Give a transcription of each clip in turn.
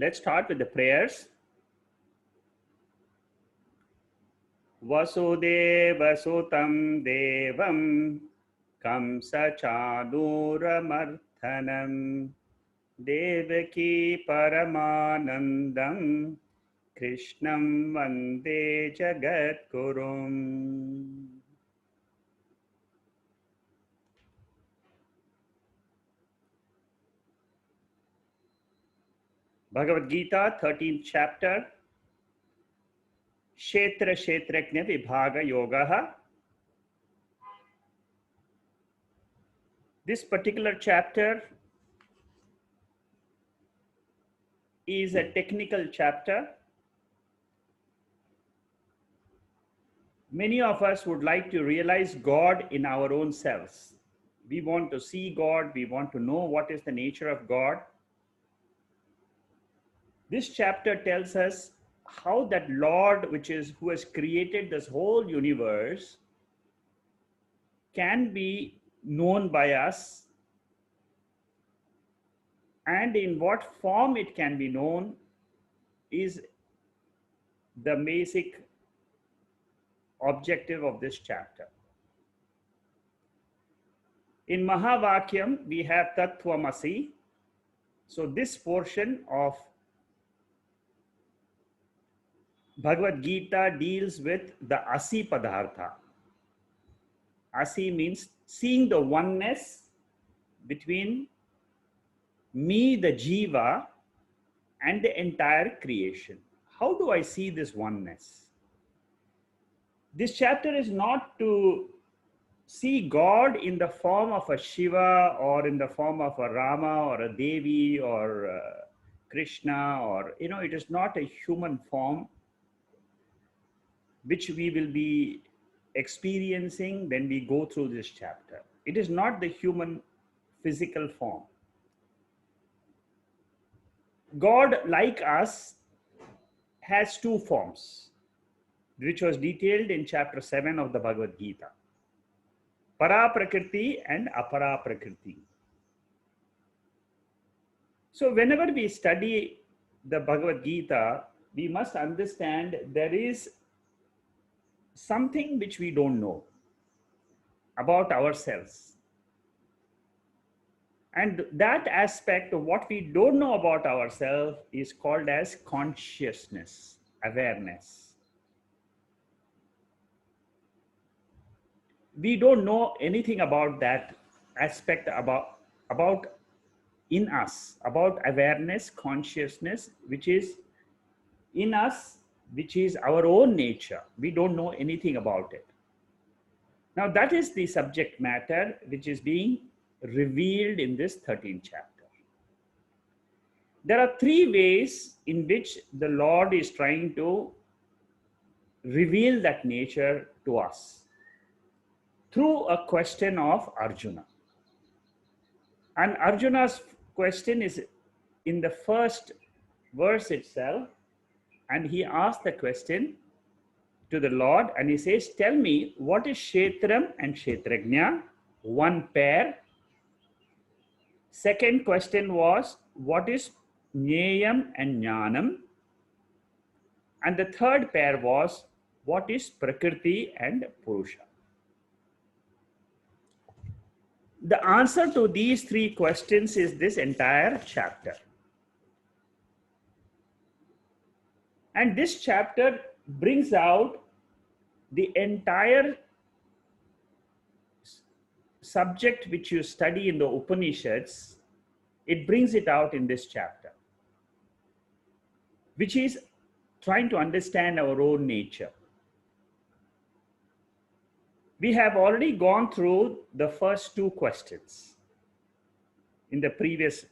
Let's start with the prayers. Vasudeva Sutam Devam Kamsa Chanuramardhanam Devaki Paramanandam Krishnam Vande Jagadgurum. Bhagavad Gita, 13th chapter, Kshetra Kshetrajna Vibhaga Yogaha. This particular chapter is a technical chapter. Many of us would like to realize God in our own selves. We want to see God. We want to know what is the nature of God. This chapter tells us how that Lord, who has created this whole universe, can be known by us, and in what form it can be known is the basic objective of this chapter. In Mahavakyam, we have Tattvamasi. So this portion of Bhagavad Gita deals with the Asi Padartha. Asi means seeing the oneness between me, the Jiva, and the entire creation. How do I see this oneness? This chapter is not to see God in the form of a Shiva or in the form of a Rama or a Devi or Krishna, or, it is not a human form which we will be experiencing when we go through this chapter. It is not the human physical form. God, like us, has two forms, which was detailed in chapter 7 of the Bhagavad Gita. Para Prakriti and Apara Prakriti. So whenever we study the Bhagavad Gita, we must understand there is something which we don't know about ourselves. And that aspect of what we don't know about ourselves is called as consciousness, awareness. We don't know anything about that aspect about in us, about awareness, consciousness, which is in us, which is our own nature. We don't know anything about it. Now that is the subject matter which is being revealed in this 13th chapter. There are three ways in which the Lord is trying to reveal that nature to us. Through a question of Arjuna. And Arjuna's question is in the first verse itself, and he asked the question to the Lord, and he says, tell me, what is Kshetram and Kshetrajna? One pair. Second question was, what is Jnayam and Jnanam? And the third pair was, what is Prakriti and Purusha? The answer to these three questions is this entire chapter. And this chapter brings out the entire subject which you study in the Upanishads. It brings it out in this chapter, which is trying to understand our own nature. We have already gone through the first two questions in the previous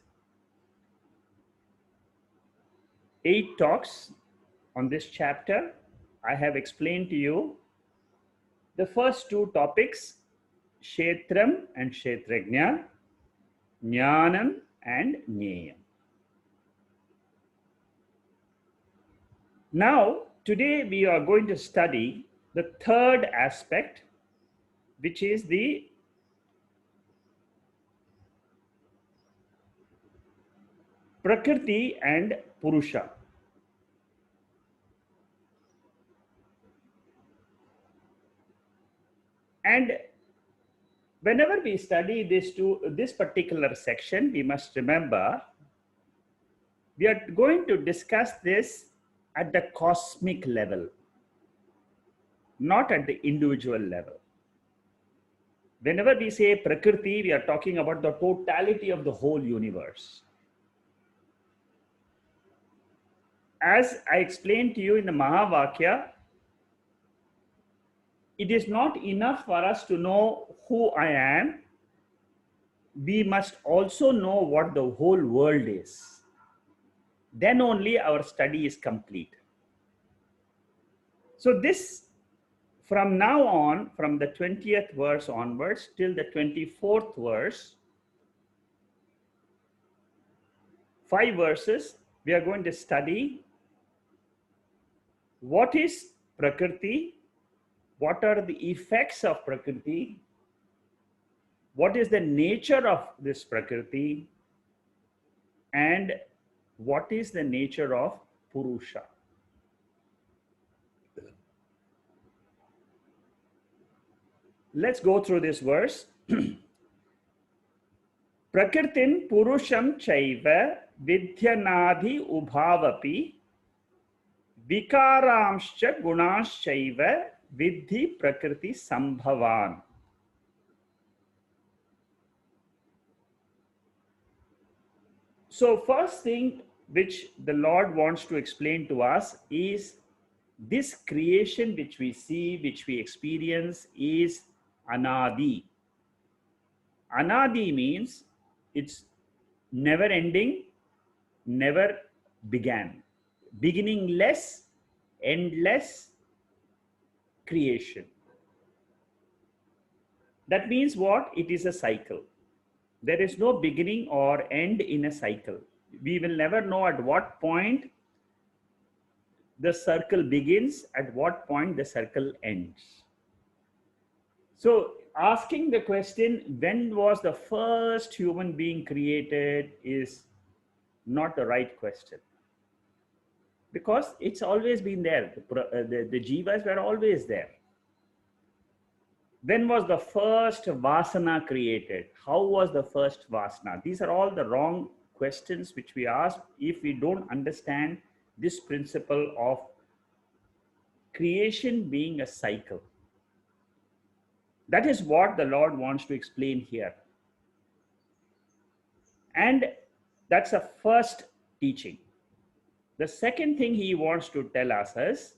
8 talks on this chapter. I have explained to you the first two topics, Kshetram and Kshetrajna, Jnanam and Jnayam. Now, today we are going to study the third aspect, which is the Prakriti and purusha. And whenever we study this particular section, we must remember we are going to discuss this at the cosmic level, not at the individual level. Whenever we say prakrti, we are talking about the totality of the whole universe. As I explained to you in the Mahavakya, it is not enough for us to know who I am. We must also know what the whole world is. Then only our study is complete. So this, from now on, from the 20th verse onwards till the 24th verse, 5 verses, we are going to study what is prakrti, what are the effects of prakrti, what is the nature of this prakrti, and what is the nature of purusha. Let's go through this verse. Prakritin purusham chaiva vidyanadhi ubhavapi vikaramscha gunashchaiva vidhi prakriti sambhavan. So first thing which the Lord wants to explain to us is this creation which we see, which we experience is anadi. Anadi means it's never ending, never began. Beginningless, endless creation. That means what? It is a cycle. There is no beginning or end in a cycle. We will never know at what point the circle begins, at what point the circle ends. So asking the question, when was the first human being created, is not the right question. Because it's always been there. The jivas were always there. When was the first vasana created? How was the first vasana? These are all the wrong questions which we ask if we don't understand this principle of creation being a cycle. That is what the Lord wants to explain here. And that's a first teaching. The second thing he wants to tell us is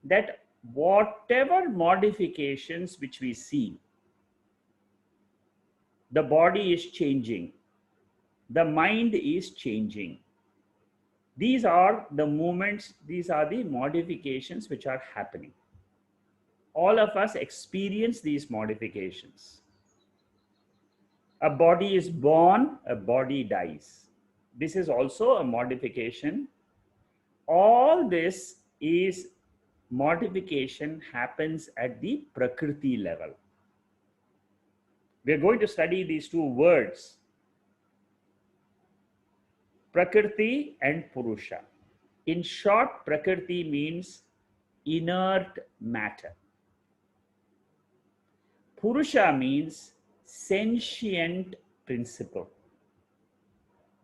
that whatever modifications which we see, the body is changing, the mind is changing. These are the movements, these are the modifications which are happening. All of us experience these modifications. A body is born, a body dies. This is also a modification. All this is modification happens at the prakrti level. We are going to study these two words, prakrti and purusha. In short, prakrti means inert matter. Purusha means sentient principle,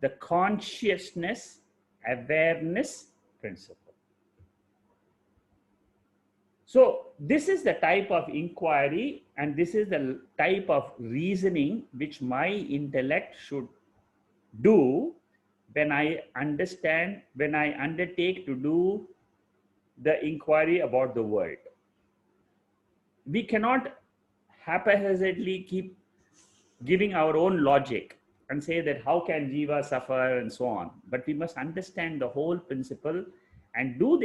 the consciousness, awareness principle. So this is the type of inquiry and this is the type of reasoning which my intellect should do when I understand, when I undertake to do the inquiry about the world. We cannot haphazardly keep giving our own logic and say that how can Jiva suffer and so on. But we must understand the whole principle and do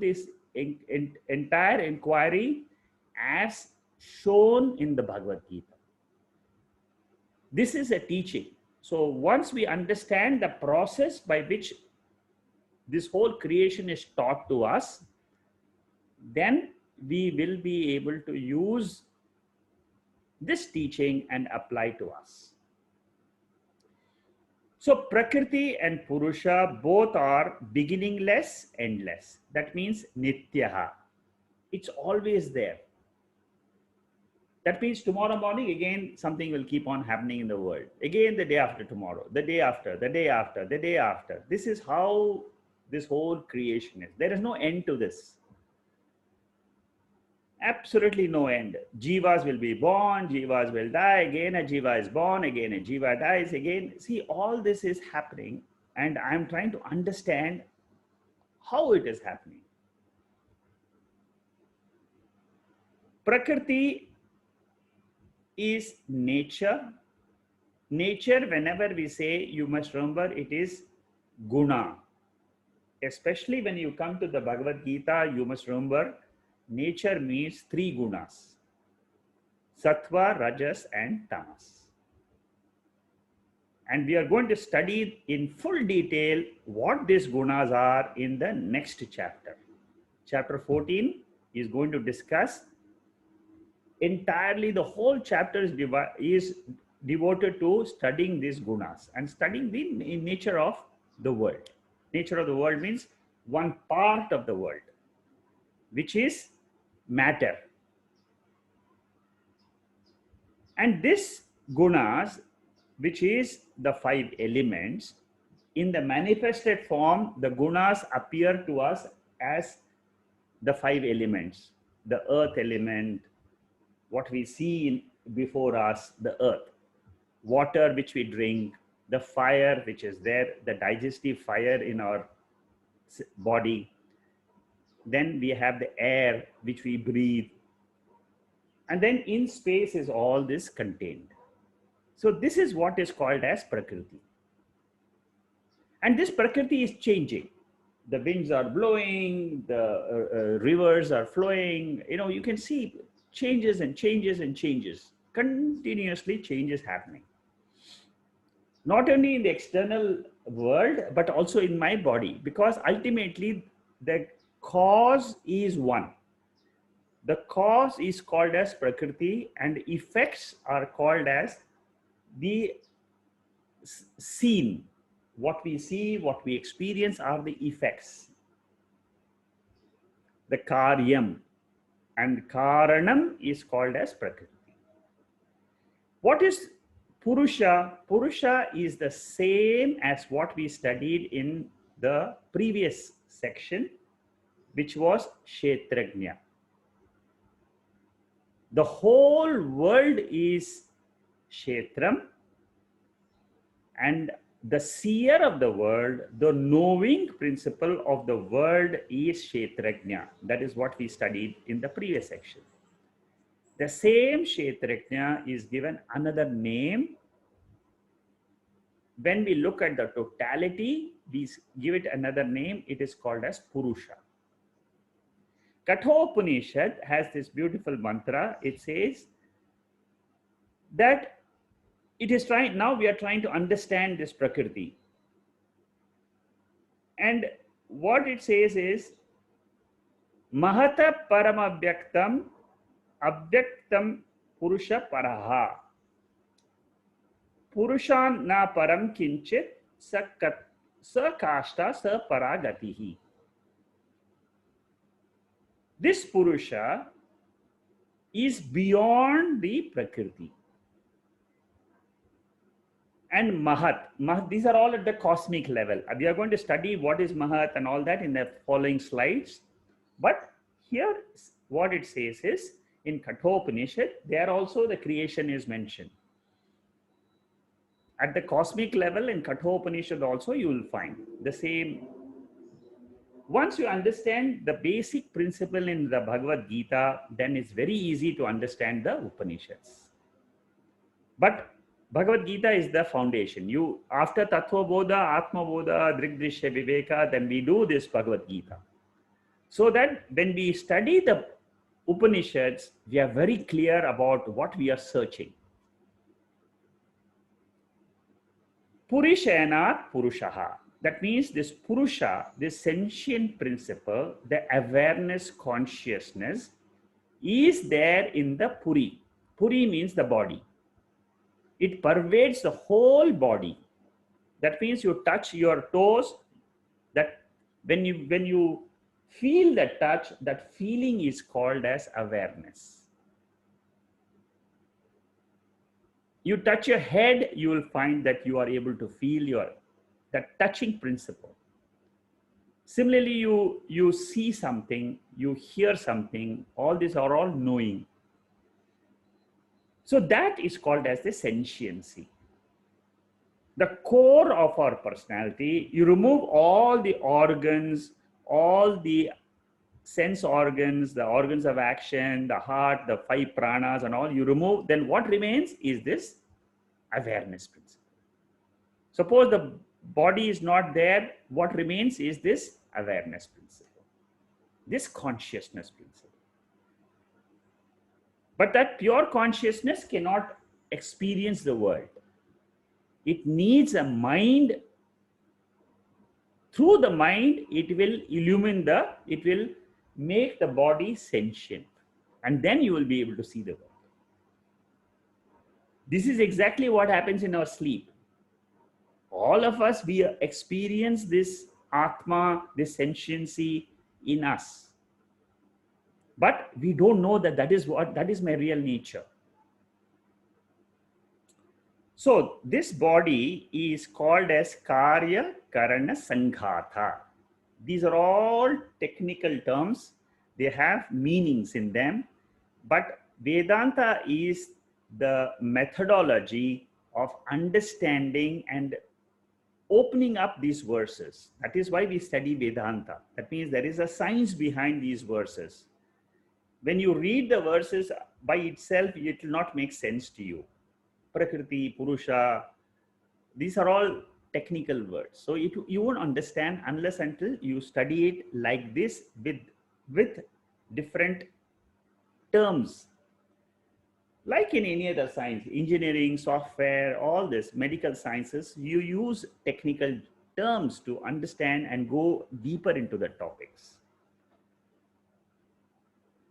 this entire inquiry as shown in the Bhagavad Gita. This is a teaching. So once we understand the process by which this whole creation is taught to us, then we will be able to use this teaching and apply to us. So Prakriti and Purusha both are beginningless, endless. That means Nityaha. It's always there. That means tomorrow morning, again, something will keep on happening in the world. Again, the day after tomorrow, the day after, the day after, the day after. This is how this whole creation is. There is no end to this. Absolutely no end. Jivas will be born, Jivas will die, again a Jiva is born, again a Jiva dies, again. See, all this is happening, and I'm trying to understand how it is happening. Prakrti is nature. Nature, whenever we say, you must remember it is guna. Especially when you come to the Bhagavad Gita, you must remember nature means three gunas: sattva, rajas, and tamas. And we are going to study in full detail what these gunas are in the next chapter. Chapter 14 is going to discuss entirely, the whole chapter is devoted to studying these gunas and studying the nature of the world. Nature of the world means one part of the world, which is matter. And this gunas, which is the five elements, in the manifested form, the gunas appear to us as the five elements: the earth element, what we see before us, the earth; water, which we drink; the fire, which is there, the digestive fire in our body; then we have the air, which we breathe; and then in space is all this contained. So this is what is called as Prakriti. And this Prakriti is changing. The winds are blowing, the rivers are flowing. You can see changes and changes and changes. Continuously changes happening. Not only in the external world, but also in my body, because ultimately the cause is one. The cause is called as Prakriti, and effects are called as the seen. What we see, what we experience are the effects. The karyam, and karanam is called as Prakriti. What is Purusha? Purusha is the same as what we studied in the previous section, which was Kshetrajna. The whole world is Kshetram, and the seer of the world, the knowing principle of the world is Kshetrajna. That is what we studied in the previous section. The same Kshetrajna is given another name. When we look at the totality, we give it another name. It is called as Purusha. Kathopanishad has this beautiful mantra. It says that it is trying, now we are trying to understand this Prakriti. And what it says is, Mahata Paramabhyaktam Abhyaktam Purusha Paraha Purushan na param kinchit sakashta sa paragatihi. This Purusha is beyond the Prakriti. And Mahat, these are all at the cosmic level. We are going to study what is Mahat and all that in the following slides. But here, what it says is, in Kathopanishad, there also the creation is mentioned. At the cosmic level, in Kathopanishad also, you will find the same. Once you understand the basic principle in the Bhagavad Gita, then it's very easy to understand the Upanishads. But Bhagavad Gita is the foundation. After Tattva Bodha, Atma Bodha, Drigdrishya Viveka, then we do this Bhagavad Gita. So that when we study the Upanishads, we are very clear about what we are searching. Purishena Purushaha. That means this Purusha, this sentient principle, the awareness, consciousness, is there in the Puri. Puri means the body. It pervades the whole body. That means you touch your toes. That when you feel that touch, that feeling is called as awareness. You touch your head, you will find that you are able to feel that touching principle. Similarly, you see something, you hear something, all these are all knowing. So that is called as the sentiency. The core of our personality, you remove all the organs, all the sense organs, the organs of action, the heart, the five pranas and all, you remove, then what remains is this awareness principle. Suppose the body is not there, what remains is this awareness principle, this consciousness principle. But that pure consciousness cannot experience the world. It needs a mind. Through the mind, it will make the body sentient. And then you will be able to see the world. This is exactly what happens in our sleep. All of us, we experience this atma, this sentiency in us. But we don't know that that is my real nature. So this body is called as karya, karana, sanghata. These are all technical terms. They have meanings in them. But Vedanta is the methodology of understanding and opening up these verses. That is why we study Vedanta. That means there is a science behind these verses. When you read the verses by itself, it will not make sense to you. Prakriti, Purusha, these are all technical words. So you won't understand unless until you study it like this with different terms. Like in any other science, engineering, software, all this, medical sciences, you use technical terms to understand and go deeper into the topics.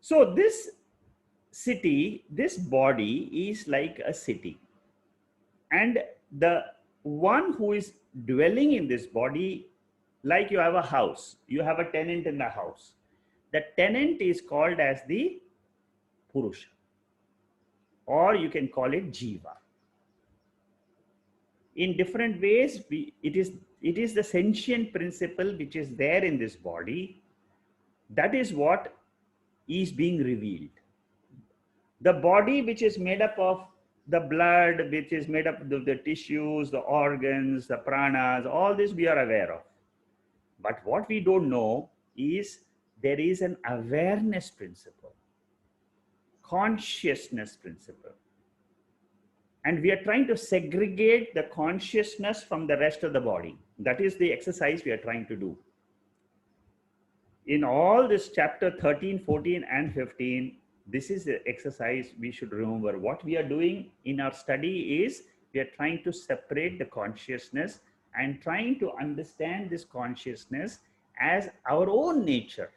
So this city, this body is like a city. And the one who is dwelling in this body, like you have a house, you have a tenant in the house. The tenant is called as the purusa, or you can call it Jiva. In different ways, it is the sentient principle which is there in this body. That is what is being revealed. The body which is made up of the blood, which is made up of the tissues, the organs, the pranas, all this we are aware of. But what we don't know is there is an awareness principle, consciousness principle. And we are trying to segregate the consciousness from the rest of the body. That is the exercise we are trying to do. In all this chapter 13, 14, and 15, this is the exercise we should remember. What we are doing in our study is we are trying to separate the consciousness and trying to understand this consciousness as our own nature.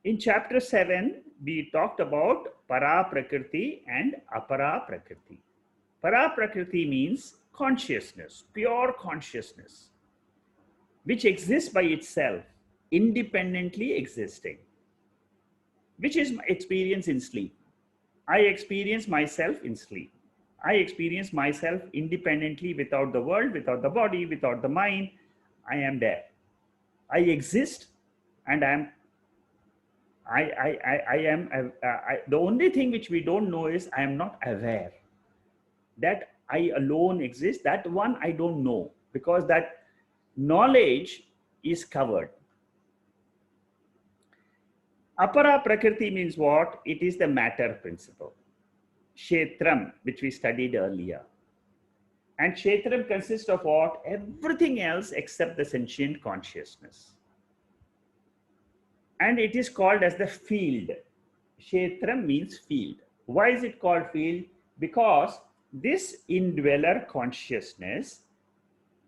In chapter 7, we talked about para prakrti and apara prakrti. Para prakrti means consciousness, pure consciousness, which exists by itself, independently existing, which is my experience in sleep. I experience myself in sleep. I experience myself independently, without the world, without the body, without the mind. I am there. I exist, and the only thing which we don't know is I am not aware that I alone exist. That one I don't know, because that knowledge is covered. Apara prakriti means what? It is the matter principle. Kshetram, which we studied earlier. And Kshetram consists of what? Everything else except the sentient consciousness. And it is called as the field. Kshetram means field. Why is it called field? Because this indweller consciousness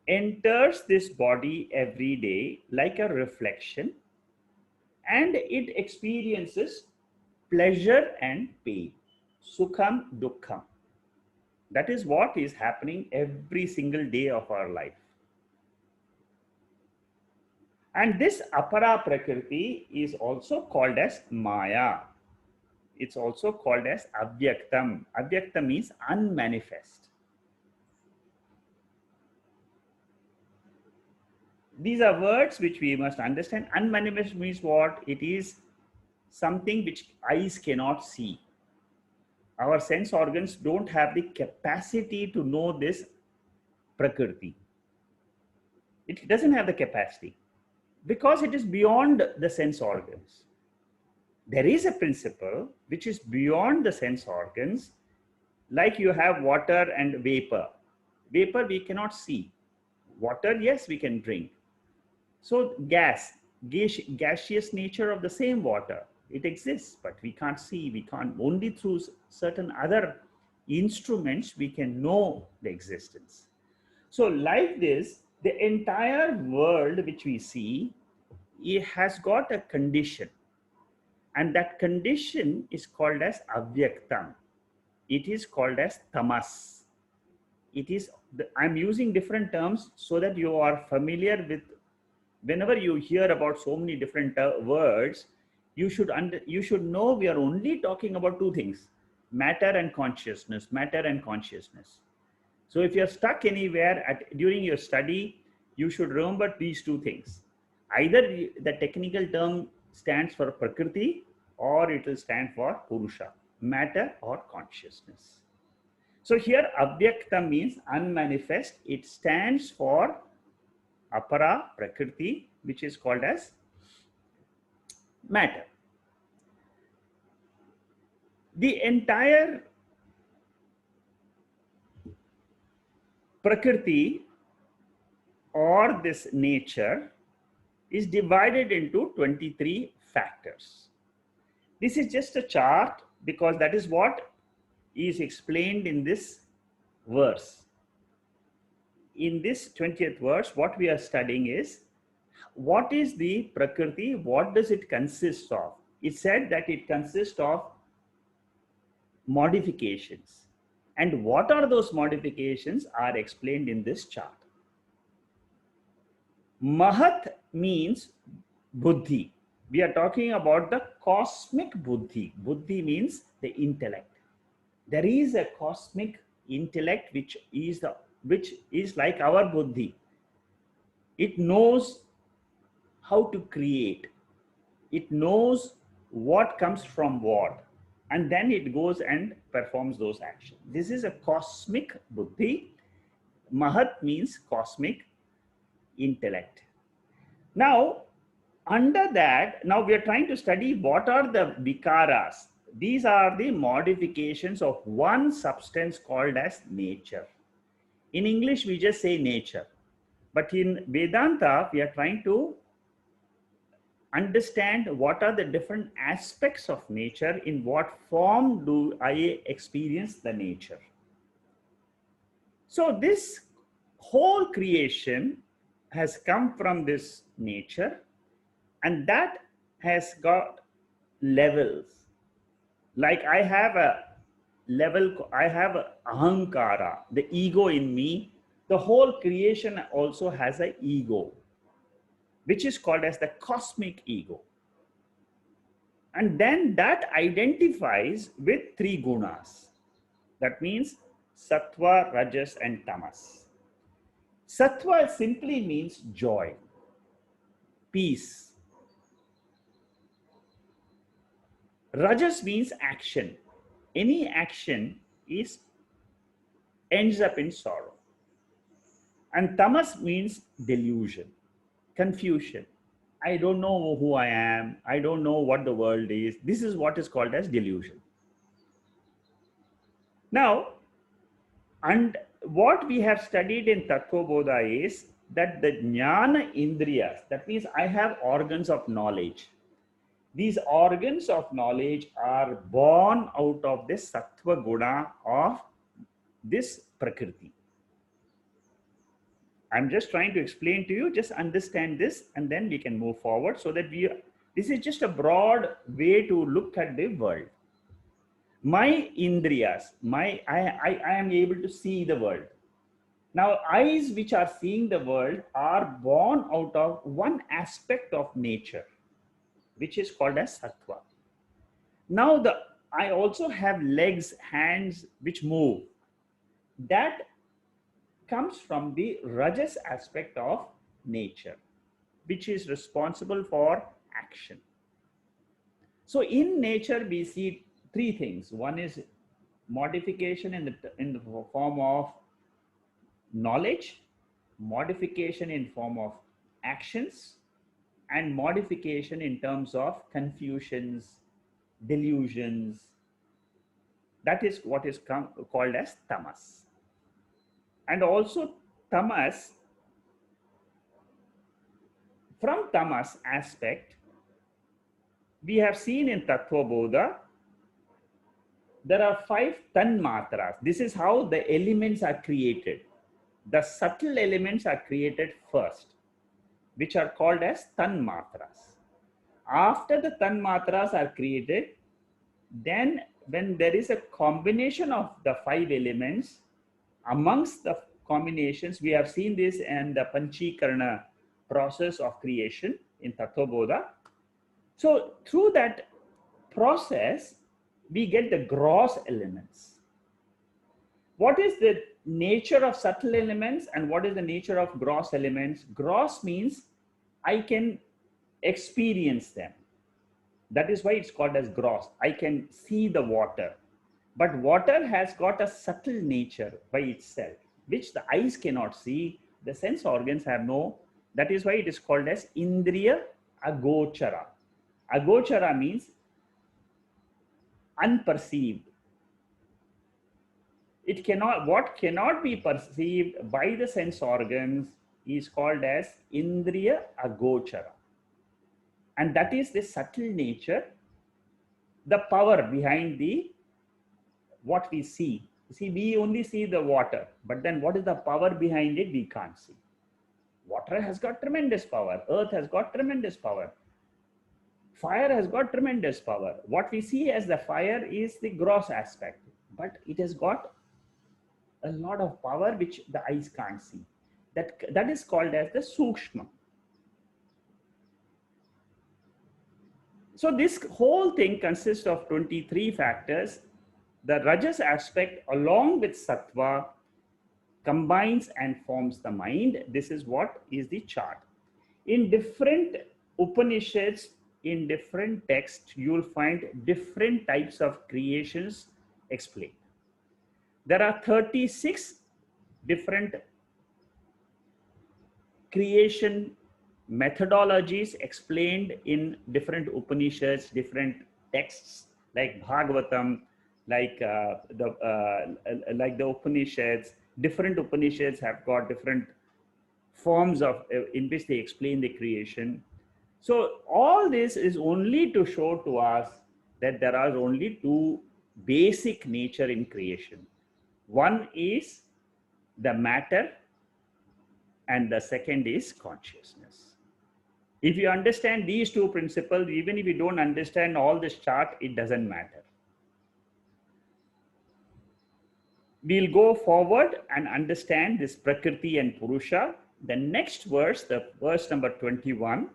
enters this body every day like a reflection, and it experiences pleasure and pain, sukham, dukkham. That is what is happening every single day of our life. And this apara prakriti is also called as maya. It's also called as avyaktam. Avyaktam means unmanifest. These are words which we must understand. Unmanifest means what? It is something which eyes cannot see. Our sense organs don't have the capacity to know this prakriti. It doesn't have the capacity because it is beyond the sense organs. There is a principle which is beyond the sense organs, like you have water and vapor. Vapor we cannot see. Water, yes, we can drink. So gaseous nature of the same water, it exists, but we can't see. We can't, only through certain other instruments we can know the existence. So like this, the entire world which we see, it has got a condition, and that condition is called as avyaktam. It is called as tamas. It is, I'm using different terms so that you are familiar with. Whenever you hear about so many different words, you should know we are only talking about two things: matter and consciousness. Matter and consciousness. So if you're stuck anywhere during your study, you should remember these two things. Either the technical term stands for prakriti, or it will stand for purusha, matter or consciousness. So here avyakta means unmanifest. It stands for apara prakriti, which is called as matter. The entire prakriti or this nature is divided into 23 factors. This is just a chart because that is what is explained in this verse. In this 20th verse, what we are studying is, what is the prakriti? What does it consist of? It said that it consists of modifications. And what are those modifications are explained in this chart. Mahat means buddhi. We are talking about the cosmic buddhi. Buddhi means the intellect. There is a cosmic intellect which is like our buddhi. It knows how to create. It knows what comes from what, and then it goes and performs those actions. This is a cosmic buddhi. Mahat means cosmic intellect. Now, under that, now we are trying to study what are the vikaras. These are the modifications of one substance called as nature. In English, we just say nature. But in Vedanta, we are trying to understand what are the different aspects of nature, in what form do I experience the nature. So this whole creation has come from this nature, and that has got levels. Like I have a level, I have a ahankara, the ego in me. The whole creation also has an ego, which is called as the cosmic ego. And then that identifies with three gunas. That means sattva, rajas, and tamas. Sattva simply means joy, peace. Rajas means action. Any action ends up in sorrow. And tamas means delusion, confusion. I don't know who I am. I don't know what the world is. This is what is called as delusion. Now, and what we have studied in Tattva Bodha is that the jnana indriyas, that means I have organs of knowledge. These organs of knowledge are born out of this sattva guna of this prakriti. I'm just trying to explain to you, just understand this, and then we can move forward so that this is just a broad way to look at the world. My indriyas, I am able to see the world. Now, eyes which are seeing the world are born out of one aspect of nature, which is called as sattva. Now, I also have legs, hands which move. That comes from the rajas aspect of nature, which is responsible for action. So in nature, we see three things. One is modification in the form of knowledge, modification in form of actions, and modification in terms of confusions, delusions. That is what is called as tamas. And also tamas, from tamas aspect, we have seen in Tattva Bodha, there are 5 tanmatras. This is how the elements are created. The subtle elements are created first, which are called as tanmatras. After the tanmatras are created, then when there is a combination of the 5 elements, amongst the combinations, we have seen this in the Panchikarana process of creation in Tattva Bodha. So through that process, we get the gross elements. What is the nature of subtle elements and what is the nature of gross elements? Gross means I can experience them. That is why it's called as gross. I can see the water. But water has got a subtle nature by itself, which the eyes cannot see. The sense organs have no. That is why it is called as indriya agochara. Agochara means unperceived. It cannot, what cannot be perceived by the sense organs is called as indriya agochara. And that is the subtle nature, the power behind the what we see. See, we only see the water, but then what is the power behind it? We can't see. Water has got tremendous power. Earth has got tremendous power. Fire has got tremendous power. What we see as the fire is the gross aspect, but it has got a lot of power which the eyes can't see. That is called as the sukshma. So this whole thing consists of 23 factors. The rajas aspect along with sattva combines and forms the mind. This is what is the chart. In different Upanishads, in different texts, you will find different types of creations explained. There are 36 different creation methodologies explained in different Upanishads, different texts like Bhagavatam, like the Upanishads. Different Upanishads have got different forms of in which they explain the creation. So all this is only to show to us that there are only 2 basic nature in creation. One is the matter and the second is consciousness. If you understand these 2 principles, even if you don't understand all this chart, it doesn't matter. We'll go forward and understand this Prakriti and Purusha. The next verse, the verse number 21,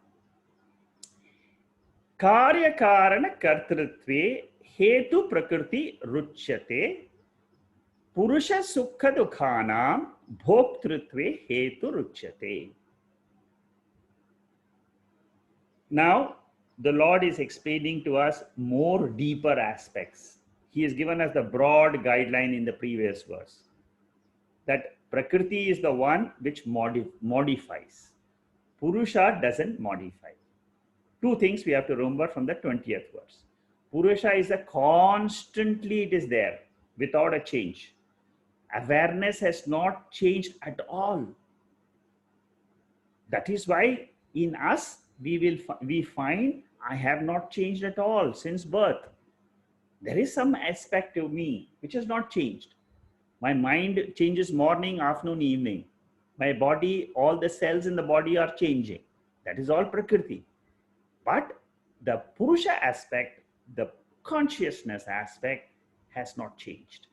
Karya Karana Kartritve Hetu Prakriti Ruchyate Purusha Sukha Dukhanam Bhoktritve Hetu Ruchyate. Now, the Lord is explaining to us more deeper aspects. He has given us the broad guideline in the previous verse that Prakriti is the one which modifies. Purusha doesn't modify. 2 things we have to remember from the 20th verse. Purusha is a constantly, it is there without a change. Awareness has not changed at all. That is why in us we find I have not changed at all since birth. There is some aspect of me which has not changed. My mind changes morning, afternoon, evening. My body, all the cells in the body are changing. That is all Prakriti. But the Purusha aspect, the consciousness aspect, has not changed.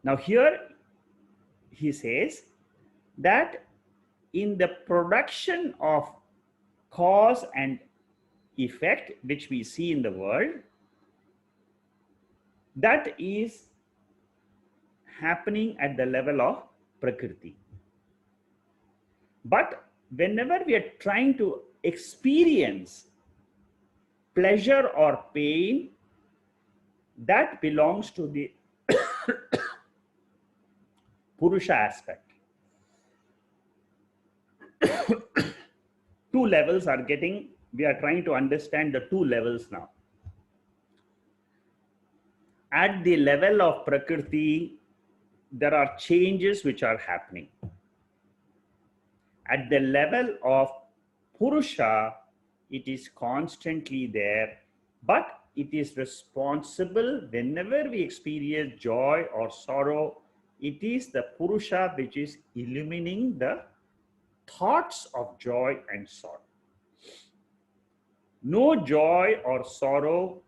Now here he says that in the production of cause and effect which we see in the world, that is happening at the level of prakriti. But whenever we are trying to experience pleasure or pain, that belongs to the purusha aspect. Two levels are getting, we are trying to understand the two levels now. At the level of prakriti, there are changes which are happening. At the level of purusha, it is constantly there, but it is responsible whenever we experience joy or sorrow. It is the purusha which is illuminating the thoughts of joy and sorrow. No joy or sorrow,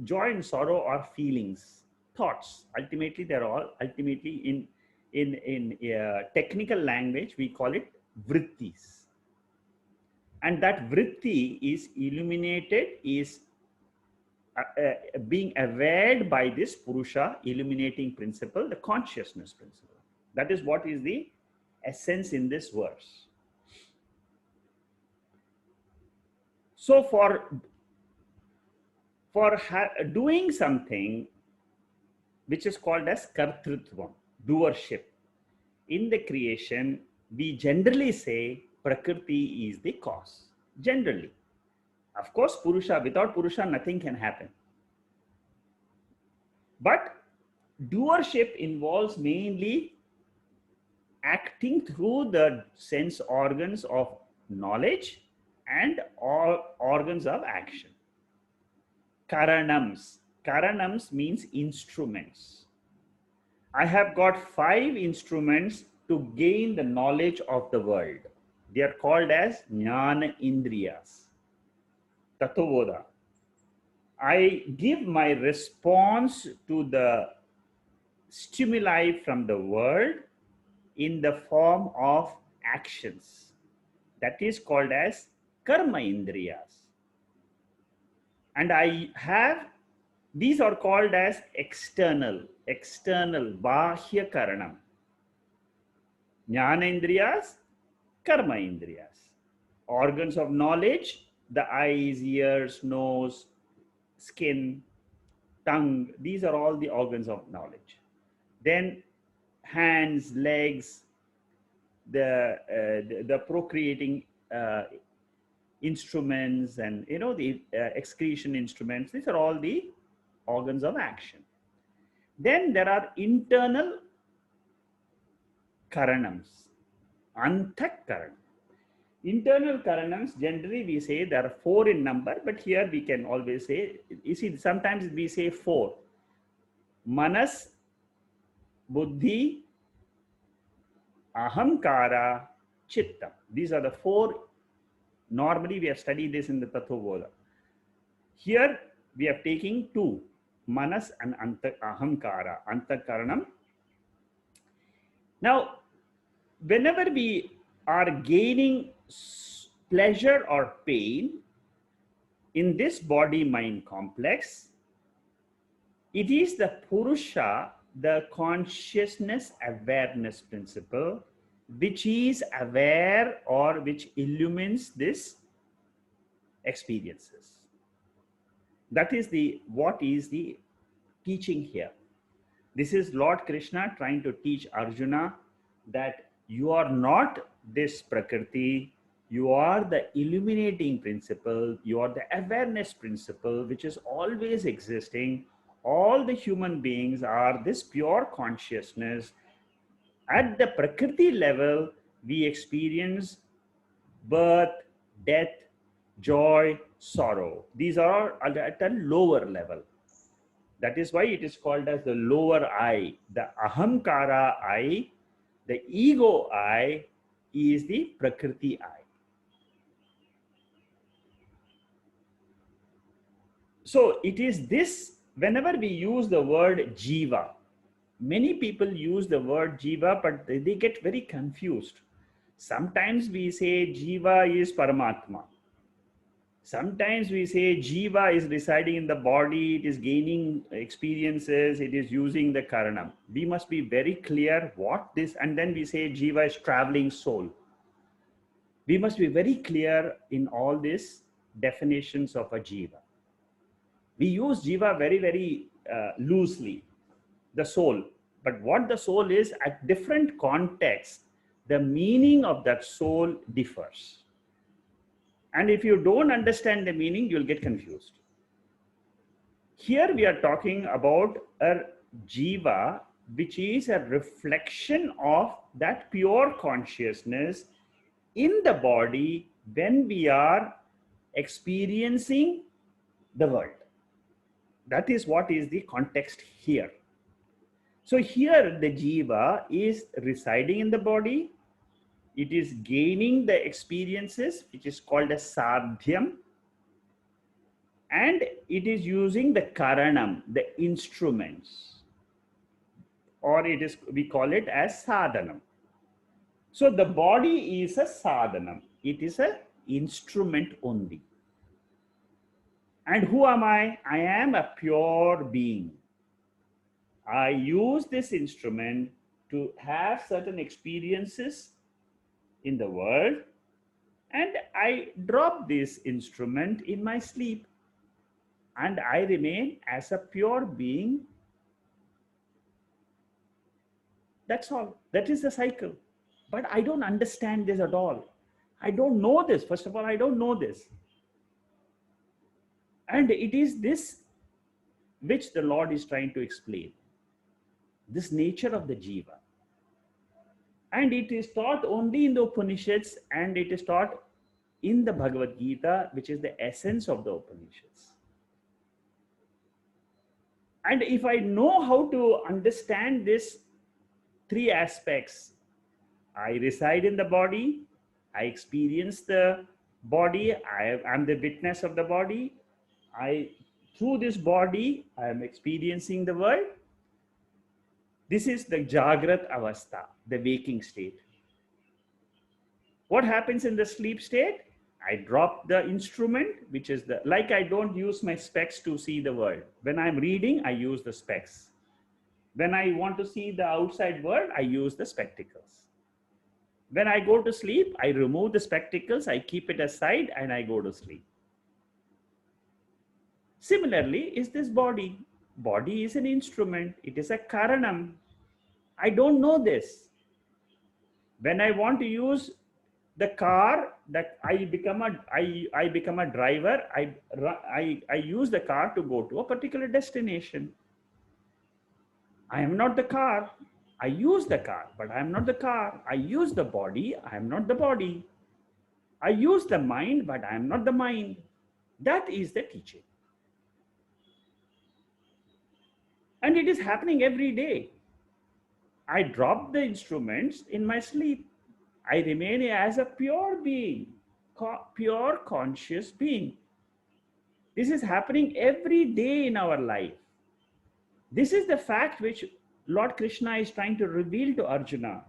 joy and sorrow are feelings, thoughts. Ultimately, they're all ultimately in technical language we call it vrittis, and that vritti is illuminated, is being aware by this purusha illuminating principle, the consciousness principle. That is what is the essence in this verse. So for doing something which is called as kartrutvam, doership, in the creation, we generally say prakriti is the cause. Generally. Of course, purusha, without purusha, nothing can happen. But doership involves mainly acting through the sense organs of knowledge and all organs of action. Karanams. Karanams means instruments. I have got 5 instruments to gain the knowledge of the world. They are called as jnana indriyas. Tattvabodha. I give my response to the stimuli from the world in the form of actions. That is called as karma indriyas. And I have, these are called as external, bahya karanam. Jnana indriyas, karma indriyas. Organs of knowledge, the eyes, ears, nose, skin, tongue, these are all the organs of knowledge. Then hands, legs, the procreating instruments, and the excretion instruments, these are all the organs of action. Then there are internal karanams, untouched. Internal karanams, generally we say there are 4 in number, but here we can always say, you see, sometimes we say 4. Manas, buddhi, ahamkara, chitta. These are the 4. Normally we have studied this in the Tattvabodha. Here we are taking 2, manas and ahamkara, antakaranam. Now, whenever we are gaining pleasure or pain in this body-mind complex, it is the purusha, the consciousness awareness principle, which is aware or which illumines this experiences. That is what is the teaching here. This is Lord Krishna trying to teach Arjuna that you are not this prakriti, you are the illuminating principle, you are the awareness principle which is always existing. All the human beings are this pure consciousness. At the prakriti level, we experience birth, death, joy, sorrow. These are at a lower level. That is why it is called as the lower I. The ahamkara I, the ego I, is the prakriti I. So it is this whenever we use the word Jiva, many people use the word Jiva, but they get very confused. Sometimes we say Jiva is Paramatma. Sometimes we say Jiva is residing in the body, it is gaining experiences, it is using the karana. We must be very clear what this, and then we say Jiva is traveling soul. We must be very clear in all these definitions of a Jiva. We use Jiva very, very loosely, the soul. But what the soul is, at different contexts, the meaning of that soul differs. And if you don't understand the meaning, you'll get confused. Here we are talking about a Jiva, which is a reflection of that pure consciousness in the body when we are experiencing the world. That is what is the context here. So here the Jiva is residing in the body. It is gaining the experiences, which is called as sadhyam. And it is using the karanam, the instruments. Or we call it as sadhanam. So the body is a sadhanam. It is an instrument only. And who am I? I am a pure being. I use this instrument to have certain experiences in the world, and I drop this instrument in my sleep, and I remain as a pure being. That's all. That is the cycle. But I don't understand this at all. I don't know this. First of all, I don't know this. And it is this which the Lord is trying to explain. This nature of the Jiva. And it is taught only in the Upanishads, and it is taught in the Bhagavad Gita, which is the essence of the Upanishads. And if I know how to understand these three aspects, I reside in the body, I experience the body, I am the witness of the body, through this body, I am experiencing the world. This is the Jagrat Avastha, the waking state. What happens in the sleep state? I drop the instrument, which is like I don't use my specs to see the world. When I'm reading, I use the specs. When I want to see the outside world, I use the spectacles. When I go to sleep, I remove the spectacles, I keep it aside, and I go to sleep. Similarly, is this body. Body is an instrument. It is a karanam. I don't know this. When I want to use the car, that I become a driver. I use the car to go to a particular destination. I am not the car. I use the car, but I am not the car. I use the body. I am not the body. I use the mind, but I am not the mind. That is the teaching. And it is happening every day. I drop the instruments in my sleep. I remain as a pure being, pure conscious being. This is happening every day in our life. This is the fact which Lord Krishna is trying to reveal to Arjuna,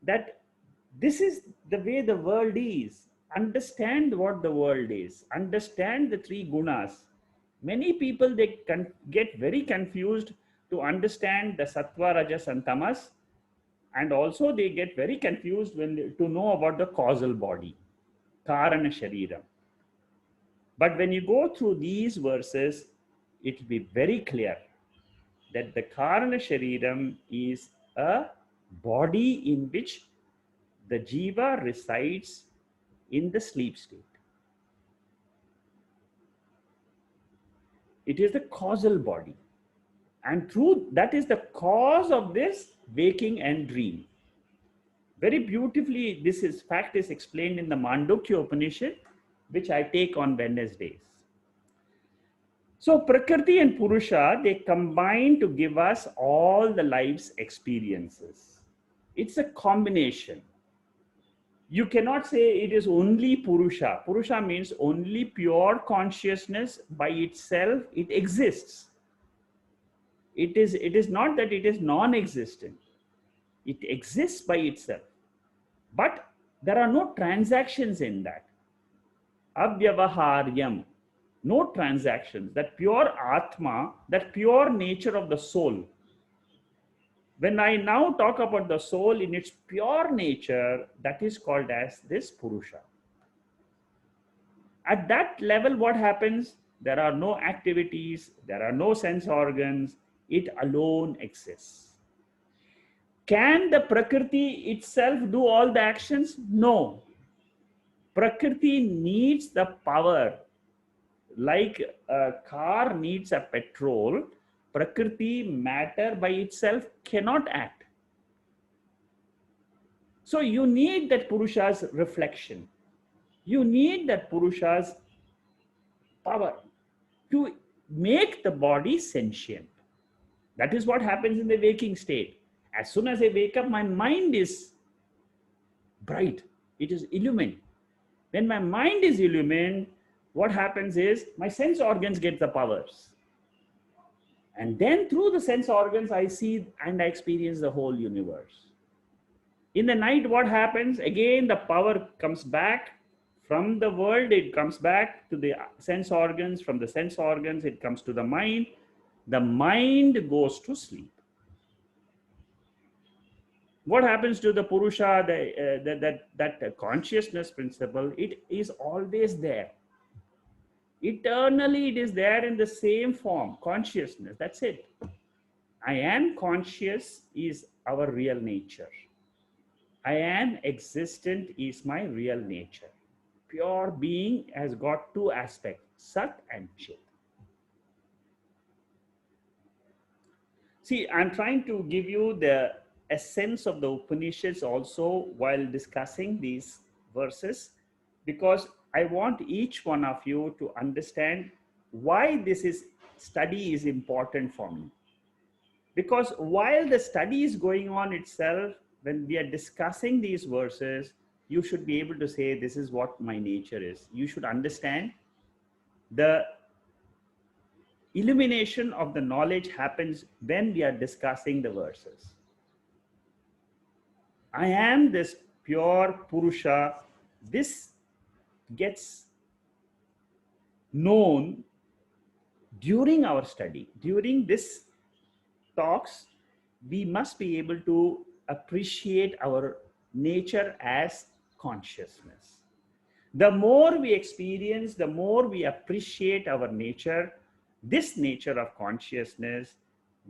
that this is the way the world is. Understand what the world is. Understand the three gunas. Many people, they can get very confused to understand the sattva, rajas and tamas, and also they get very confused to know about the causal body, karana shariram. But when you go through these verses, it will be very clear that the karana shariram is a body in which the jiva resides in the sleep state. It is the causal body. And through that is the cause of this waking and dream. Very beautifully, fact is explained in the Mandukya Upanishad, which I take on Wednesdays. So Prakriti and Purusha, they combine to give us all the life's experiences. It's a combination. You cannot say it is only Purusha. Purusha means only pure consciousness by itself. It exists. It is not that it is non-existent. It exists by itself, but there are no transactions in that. Avyavaharyam, no transactions. That pure atma, that pure nature of the soul. When I now talk about the soul in its pure nature, that is called as this purusha. At that level, what happens? There are no activities, there are no sense organs, it alone exists. Can the prakrti itself do all the actions? No. Prakrti needs the power. Like a car needs a petrol, prakrti, matter by itself cannot act. So you need that purusha's reflection. You need that purusha's power to make the body sentient. That is what happens in the waking state. As soon as I wake up, my mind is bright, it is illumined. When my mind is illumined, what happens is my sense organs get the powers. And then through the sense organs, I see and I experience the whole universe. In the night, what happens? Again, the power comes back from the world, it comes back to the sense organs. From the sense organs, it comes to the mind. The mind goes to sleep. What happens to the purusha, that consciousness principle? It is always there. Eternally, it is there in the same form, consciousness. That's it. I am conscious is our real nature. I am existent is my real nature. Pure being has got two aspects, Sat and Chit. See, I'm trying to give you the essence of the Upanishads also while discussing these verses, because I want each one of you to understand why study is important for me. Because while the study is going on itself, when we are discussing these verses, you should be able to say, this is what my nature is. You should understand the illumination of the knowledge happens when we are discussing the verses. I am this pure purusha. This gets known during our study. During this talks, we must be able to appreciate our nature as consciousness. The more we experience, the more we appreciate our nature, this nature of consciousness,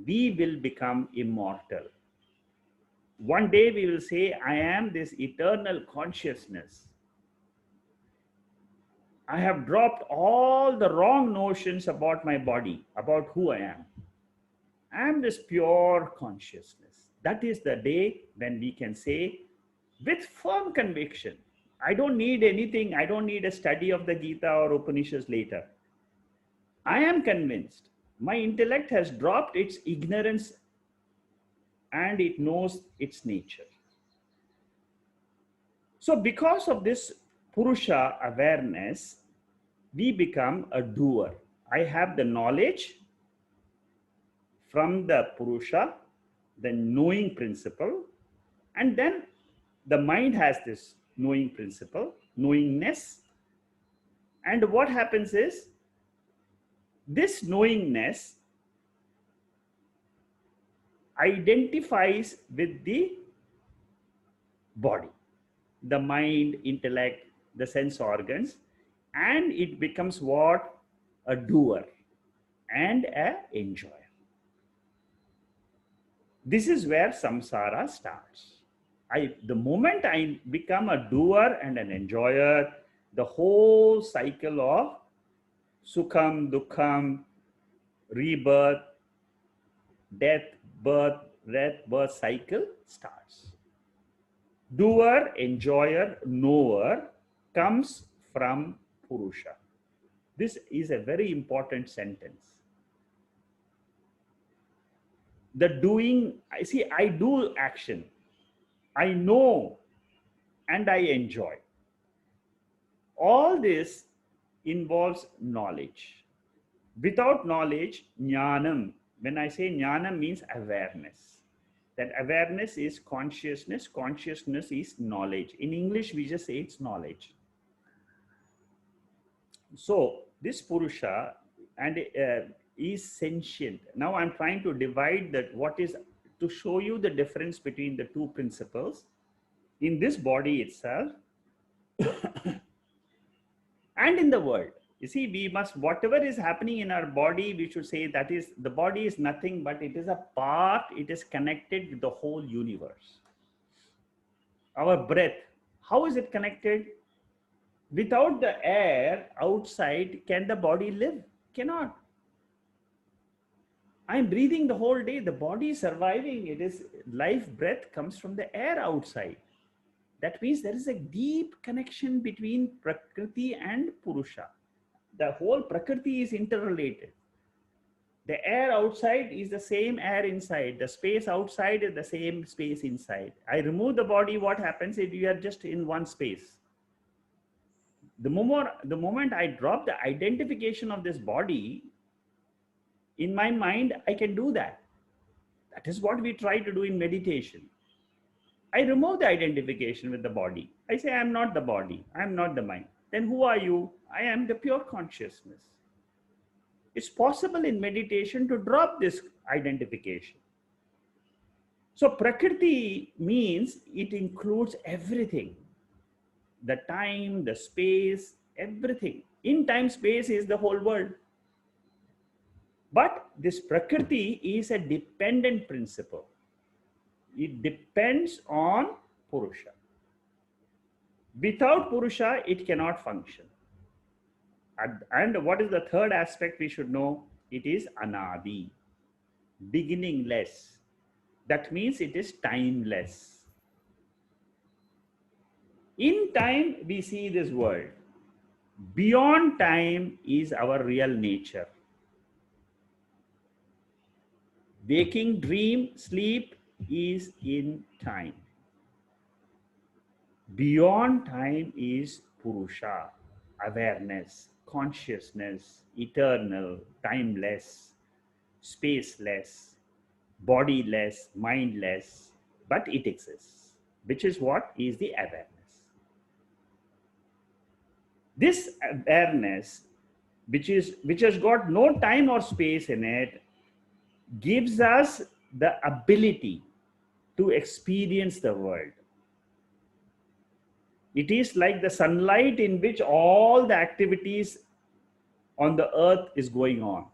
we will become immortal. One day we will say, I am this eternal consciousness. I have dropped all the wrong notions about my body, about who I am. I am this pure consciousness. That is the day when we can say with firm conviction, I don't need anything. I don't need a study of the Gita or Upanishads later. I am convinced. My intellect has dropped its ignorance and it knows its nature. So because of this Purusha awareness, we become a doer. I have the knowledge from the Purusha, the knowing principle, and then the mind has this knowing principle, knowingness. And what happens is, this knowingness identifies with the body, the mind, intellect, the sense organs, and it becomes what? A doer and an enjoyer. This is where samsara starts. The moment I become a doer and an enjoyer, the whole cycle of sukham, dukkham, rebirth, death, birth cycle starts. Doer, enjoyer, knower comes from Purusha. This is a very important sentence. The doing, I do action. I know and I enjoy. All this involves knowledge. Without knowledge, jnanam, When I say jnana means awareness. That awareness is consciousness. Consciousness is knowledge. In English, we just say it's knowledge. So this purusha and is sentient. Now I'm trying to divide that what is to show you the difference between the two principles in this body itself and in the world. You see, we must, whatever is happening in our body, we should say that is, the body is nothing but it is a part, it is connected with the whole universe. Our breath, how is it connected? Without the air outside, can the body live? Cannot. I'm breathing the whole day, the body is surviving. It is life breath comes from the air outside. That means there is a deep connection between Prakriti and Purusha. The whole Prakriti is interrelated. The air outside is the same air inside. The space outside is the same space inside. I remove the body, what happens if you are just in one space? The moment I drop the identification of this body, in my mind, I can do that. That is what we try to do in meditation. I remove the identification with the body. I say, I am not the body. I am not the mind. Then who are you? I am the pure consciousness. It's possible in meditation to drop this identification. So Prakriti means it includes everything. The time, the space, everything. In time, space is the whole world. But this Prakriti is a dependent principle. It depends on Purusha. Without Purusha, it cannot function. And what is the third aspect we should know? It is anadi, beginningless. That means it is timeless. In time, we see this world. Beyond time is our real nature. Waking, dream, sleep is in time. Beyond time is Purusha, awareness, consciousness, eternal, timeless, spaceless, bodiless, mindless, but it exists, which is what is the awareness. This awareness, which has got no time or space in it, gives us the ability to experience the world. It is like the sunlight in which all the activities on the earth is going on.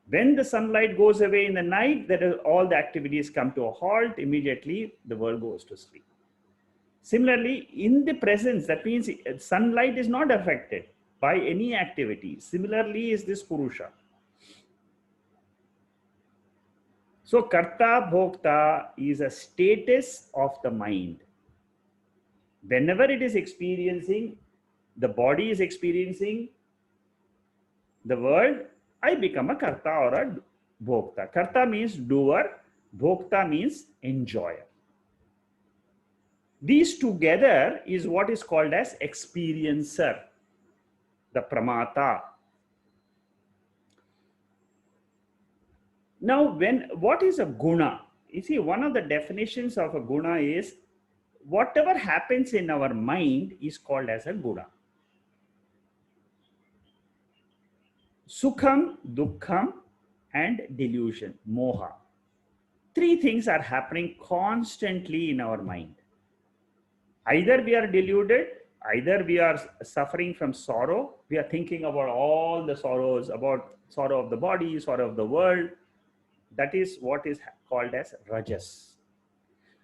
When the sunlight goes away in the night, all the activities come to a halt. Immediately, the world goes to sleep. Similarly, in the presence, that means sunlight is not affected by any activity. Similarly, is this Purusha. So, Karta Bhokta is a status of the mind. Whenever it is experiencing, the body is experiencing the world, I become a Karta or a Bhokta. Karta means doer, Bhokta means enjoyer. These together is what is called as experiencer, the Pramata. Now, what is a guna? You see, one of the definitions of a guna is whatever happens in our mind is called as a guna. Sukham, dukkham, and delusion, moha. Three things are happening constantly in our mind. Either we are deluded, either we are suffering from sorrow. We are thinking about all the sorrows, about sorrow of the body, sorrow of the world. That is what is called as rajas.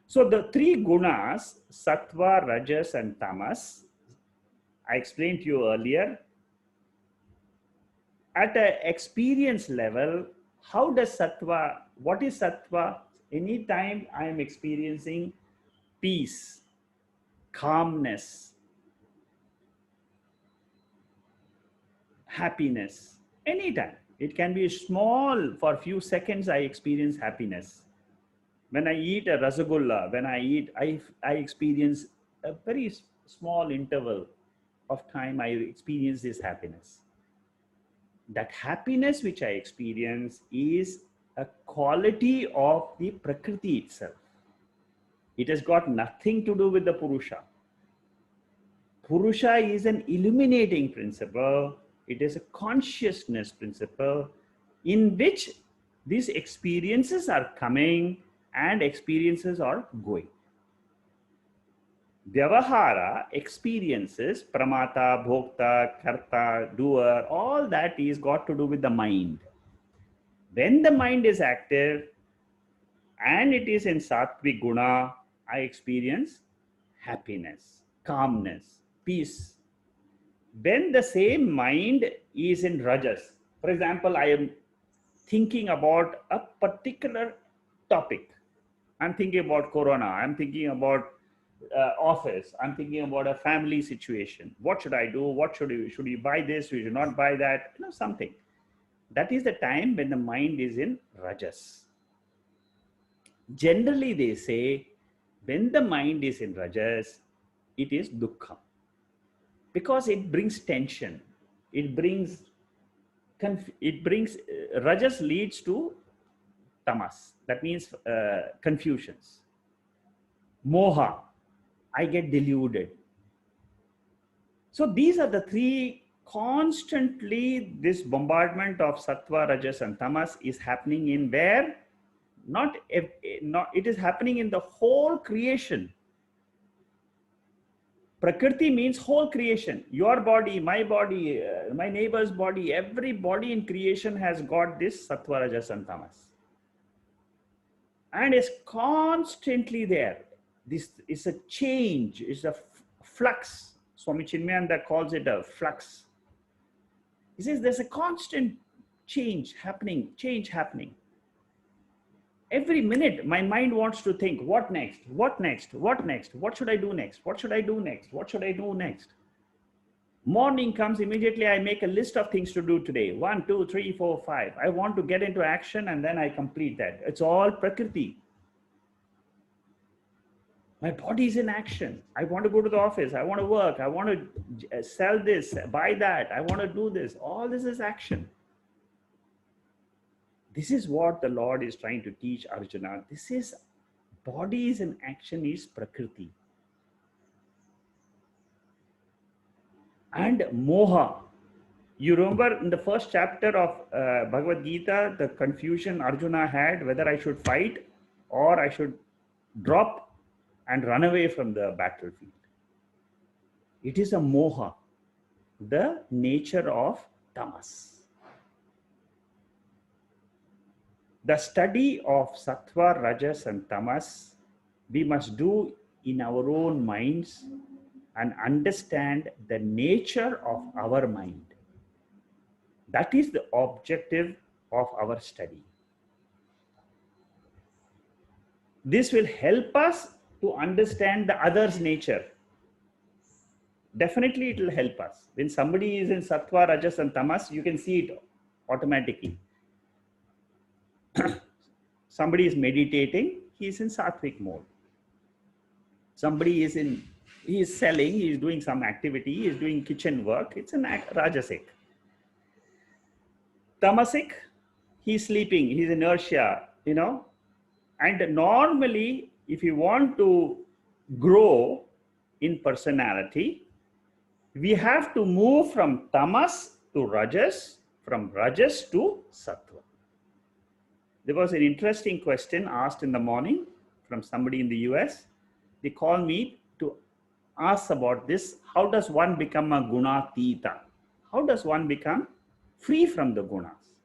So the three gunas, sattva, rajas, and tamas, I explained to you earlier. At an experience level, how does sattva, what is sattva? Anytime I am experiencing peace, calmness, happiness, anytime. It can be small, for a few seconds I experience happiness. When I eat a rasagulla, when I experience a very small interval of time, I experience this happiness. that happiness which I experience is a quality of the prakriti itself. It has got nothing to do with the purusha. Purusha is an illuminating principle. It is a consciousness principle in which these experiences are coming and experiences are going. Vyavahara, experiences, pramata, bhokta, karta, doer, all that is got to do with the mind. When the mind is active and it is in sattvic guna, I experience happiness, calmness, peace. When the same mind is in rajas, for example, I am thinking about a particular topic. I'm thinking about corona. I'm thinking about office. I'm thinking about a family situation. What should I do? What should you buy this? Should you not buy that? Something. That is the time when the mind is in rajas. Generally, they say when the mind is in rajas, it is dukkha, because it brings tension. It brings rajas leads to tamas. That means confusions. Moha, I get deluded. So these are the three constantly. This bombardment of sattva, rajas, and tamas is happening in where? Not it is happening in the whole creation. Prakriti means whole creation. Your body, my neighbor's body, every body in creation has got this sattva, rajas, and tamas. And it's constantly there. This is a change, it's a flux. Swami Chinmayanda calls it a flux. He says there's a constant change happening. Every minute, my mind wants to think, what next? What next? What next? What should I do next? What should I do next? What should I do next? Morning comes, immediately I make a list of things to do today. 1, 2, 3, 4, 5. I want to get into action and then I complete that. It's all prakriti. My body is in action. I want to go to the office. I want to work. I want to sell this, buy that. I want to do this. All this is action. This is what the Lord is trying to teach Arjuna. This is body is in action is prakriti. And moha. You remember in the first chapter of Bhagavad Gita, the confusion Arjuna had whether I should fight or I should drop and run away from the battlefield. It is a moha, the nature of tamas. The study of sattva, rajas, and tamas we must do in our own minds and understand the nature of our mind. That is the objective of our study. This will help us to understand the other's nature. Definitely it will help us. When somebody is in sattva, rajas, and tamas, you can see it automatically. Somebody is meditating, he is in sattvic mode. Somebody is he is selling, he is doing some activity, he is doing kitchen work, it's an rajasic. Tamasic, he is sleeping, he is inertia, And normally, if you want to grow in personality, we have to move from tamas to rajas, from rajas to sattva. There was an interesting question asked in the morning from somebody in the US. They called me to ask about this. How does one become a gunatita? How does one become free from the gunas?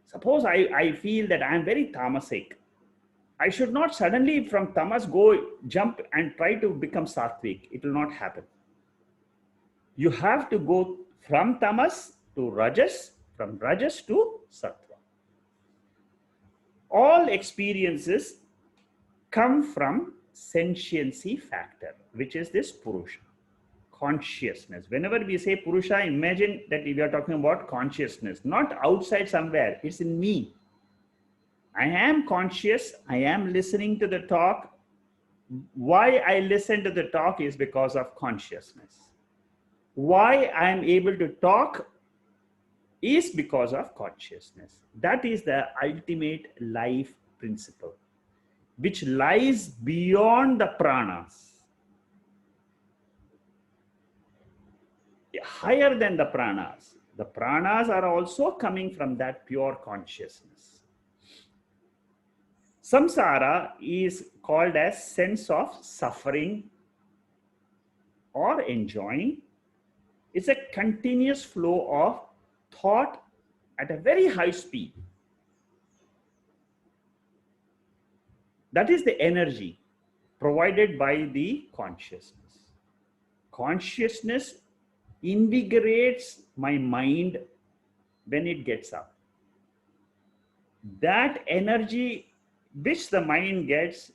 Suppose I feel that I am very tamasic. I should not suddenly from tamas jump and try to become sattvic. It will not happen. You have to go from tamas to rajas, from rajas to sattva. All experiences come from sentiency factor, which is this purusha, consciousness. Whenever we say purusha, imagine that we are talking about consciousness, not outside somewhere, it's in me. I am conscious, I am listening to the talk. Why I listen to the talk is because of consciousness. Why I am able to talk is because of consciousness. That is the ultimate life principle, which lies beyond the pranas, higher than the pranas. The pranas are also coming from that pure consciousness. Samsara is called as sense of suffering or enjoying. It's a continuous flow of thought at a very high speed. That is the energy provided by the consciousness. Consciousness invigorates my mind when it gets up. That energy which the mind gets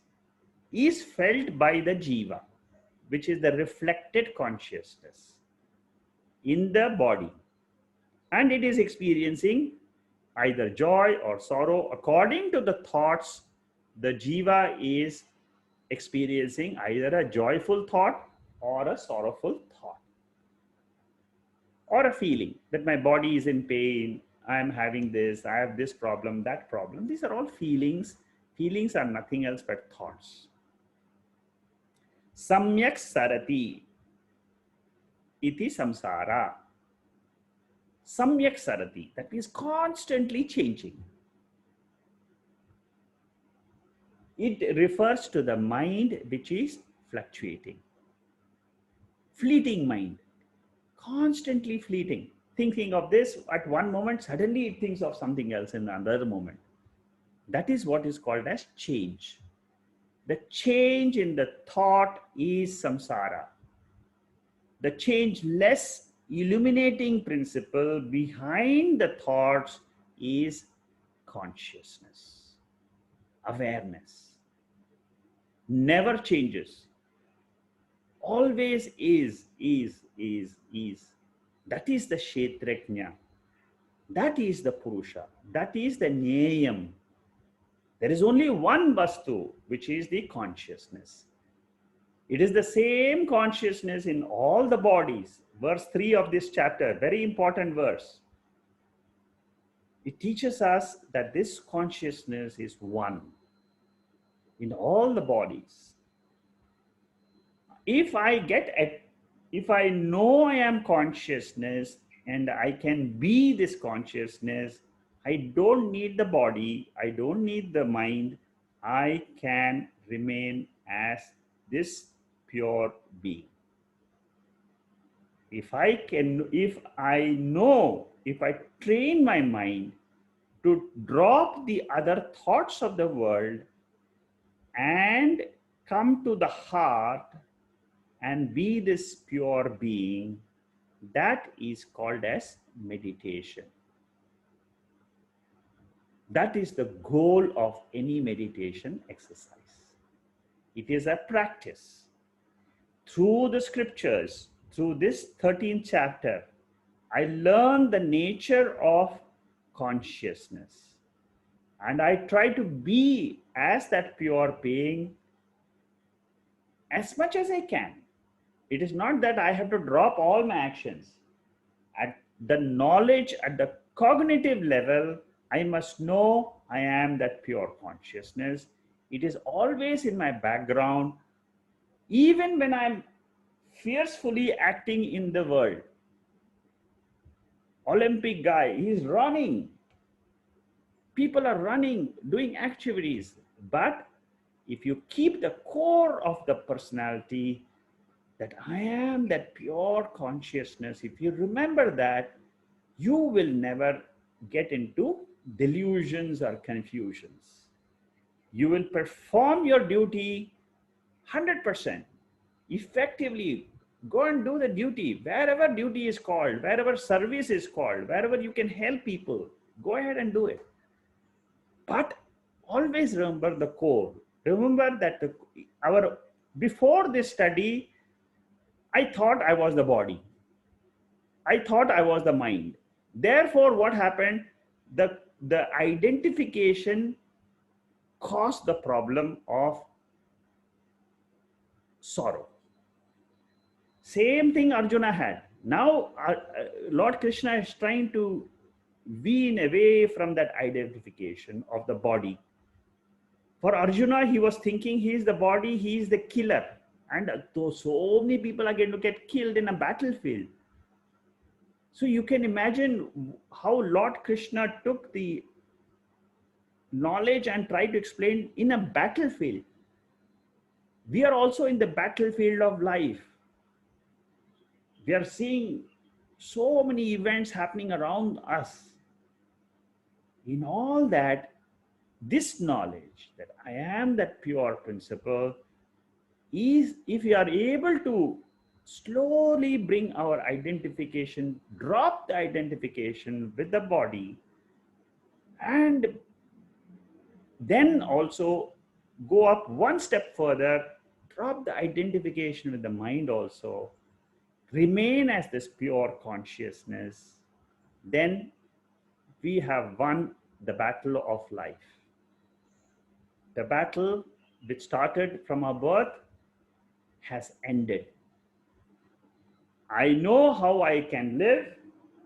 is felt by the Jiva, which is the reflected consciousness in the body. And it is experiencing either joy or sorrow. According to the thoughts, the Jiva is experiencing either a joyful thought or a sorrowful thought, or a feeling that my body is in pain, I am having this, I have this problem, that problem. These are all feelings. Feelings are nothing else but thoughts. Samyak sarati iti samsara. Samyak sarati, that means constantly changing. It refers to the mind which is fluctuating. Fleeting mind, constantly fleeting. Thinking of this at one moment, suddenly it thinks of something else in another moment. That is what is called as change. The change in the thought is samsara. The changeless illuminating principle behind the thoughts is consciousness, awareness. Never changes. Always is. That is the kshetrajna. That is the purusha. That is the nyayam. There is only one vastu, which is the consciousness. It is the same consciousness in all the bodies. Verse 3 of this chapter, very important verse. It teaches us that this consciousness is one in all the bodies. If I know I am consciousness and I can be this consciousness, I don't need the body, I don't need the mind, I can remain as this pure being. If I train my mind to drop the other thoughts of the world and come to the heart and be this pure being, that is called as meditation. That is the goal of any meditation exercise. It is a practice. Through the scriptures, through this 13th chapter, I learned the nature of consciousness. And I try to be as that pure being as much as I can. It is not that I have to drop all my actions. At the knowledge, at the cognitive level, I must know I am that pure consciousness. It is always in my background, even when I'm fiercely acting in the world. Olympic guy, he's running. People are running, doing activities. But if you keep the core of the personality, that I am that pure consciousness, if you remember that, you will never get into delusions or confusions. You will perform your duty 100%. Effectively, go and do the duty. Wherever duty is called, wherever service is called, wherever you can help people, go ahead and do it. But always remember the core. Remember that before this study, I thought I was the body. I thought I was the mind. Therefore, what happened? The identification caused the problem of sorrow. Same thing Arjuna had. Now, Lord Krishna is trying to wean away from that identification of the body. For Arjuna, he was thinking he is the body, he is the killer. And though so many people are going to get killed in a battlefield. So you can imagine how Lord Krishna took the knowledge and tried to explain in a battlefield. We are also in the battlefield of life. We are seeing so many events happening around us. In all that, this knowledge that I am that pure principle is, if we are able to slowly bring our identification, drop the identification with the body, and then also go up one step further, drop the identification with the mind also, remain as this pure consciousness, then we have won the battle of life. The battle which started from our birth has ended. I know how I can live.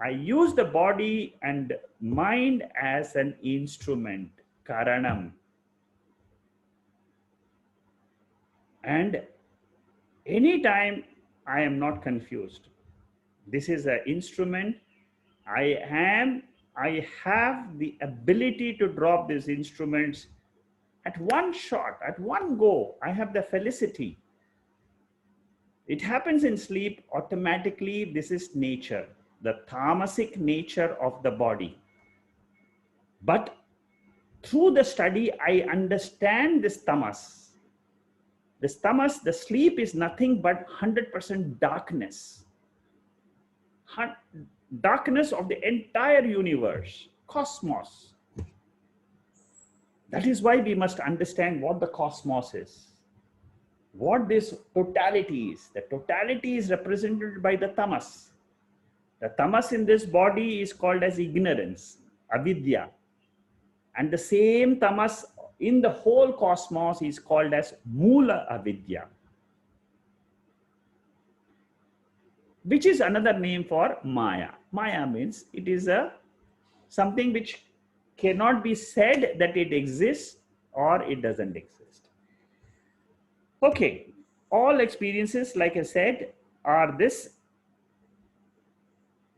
I use the body and mind as an instrument, karanam. And anytime I am not confused. This is an instrument. I have the ability to drop these instruments at one shot, at one go. I have the felicity. It happens in sleep automatically. This is nature, the tamasic nature of the body. But through the study, I understand this tamas. This tamas, the sleep is nothing but 100% darkness. Darkness of the entire universe, cosmos. That is why we must understand what the cosmos is, what this totality is. The totality is represented by the tamas. The tamas in this body is called as ignorance, avidya. And the same tamas in the whole cosmos is called as mula avidya, which is another name for Maya. Maya means it is something which cannot be said that it exists or it doesn't exist. Okay, all experiences, like I said, are this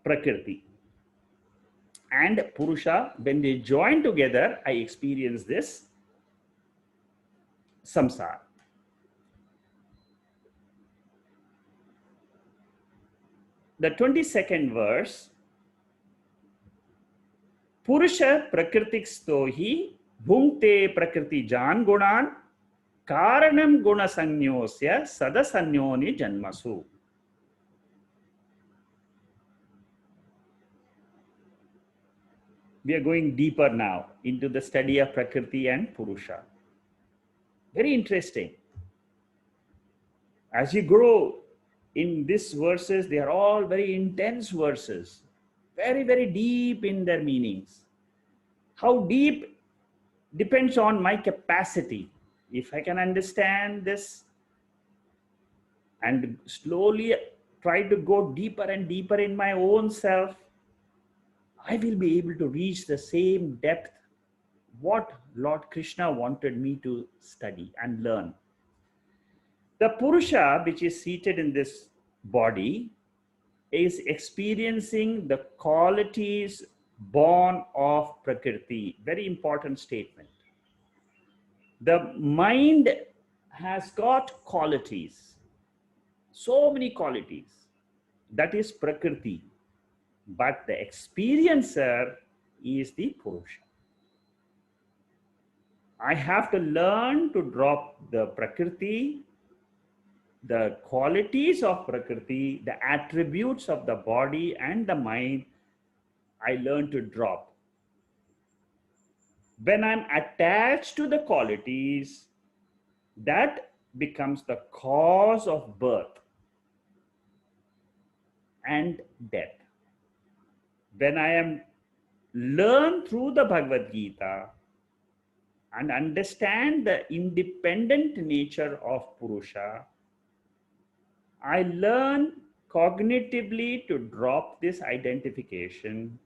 prakrti and purusha. When they join together, I experience this samsara. The 22nd verse, Purusha prakritiksto hi bhunkte prakriti jan gunan karanam guna sanyosya sadasanyoni janmasu. We are going deeper now into the study of Prakriti and Purusha. Very interesting. As you grow in these verses, they are all very intense verses, very, very deep in their meanings. How deep depends on my capacity. If I can understand this and slowly try to go deeper and deeper in my own self, I will be able to reach the same depth what Lord Krishna wanted me to study and learn. The Purusha, which is seated in this body, is experiencing the qualities born of Prakriti. Very important statement. The mind has got qualities, so many qualities. That is Prakriti. But the experiencer is the Purusha. I have to learn to drop the Prakriti, the qualities of Prakriti, the attributes of the body and the mind. I learn to drop. When I'm attached to the qualities, that becomes the cause of birth and death. When I am learn through the Bhagavad Gita and understand the independent nature of Purusha, I learn cognitively to drop this identification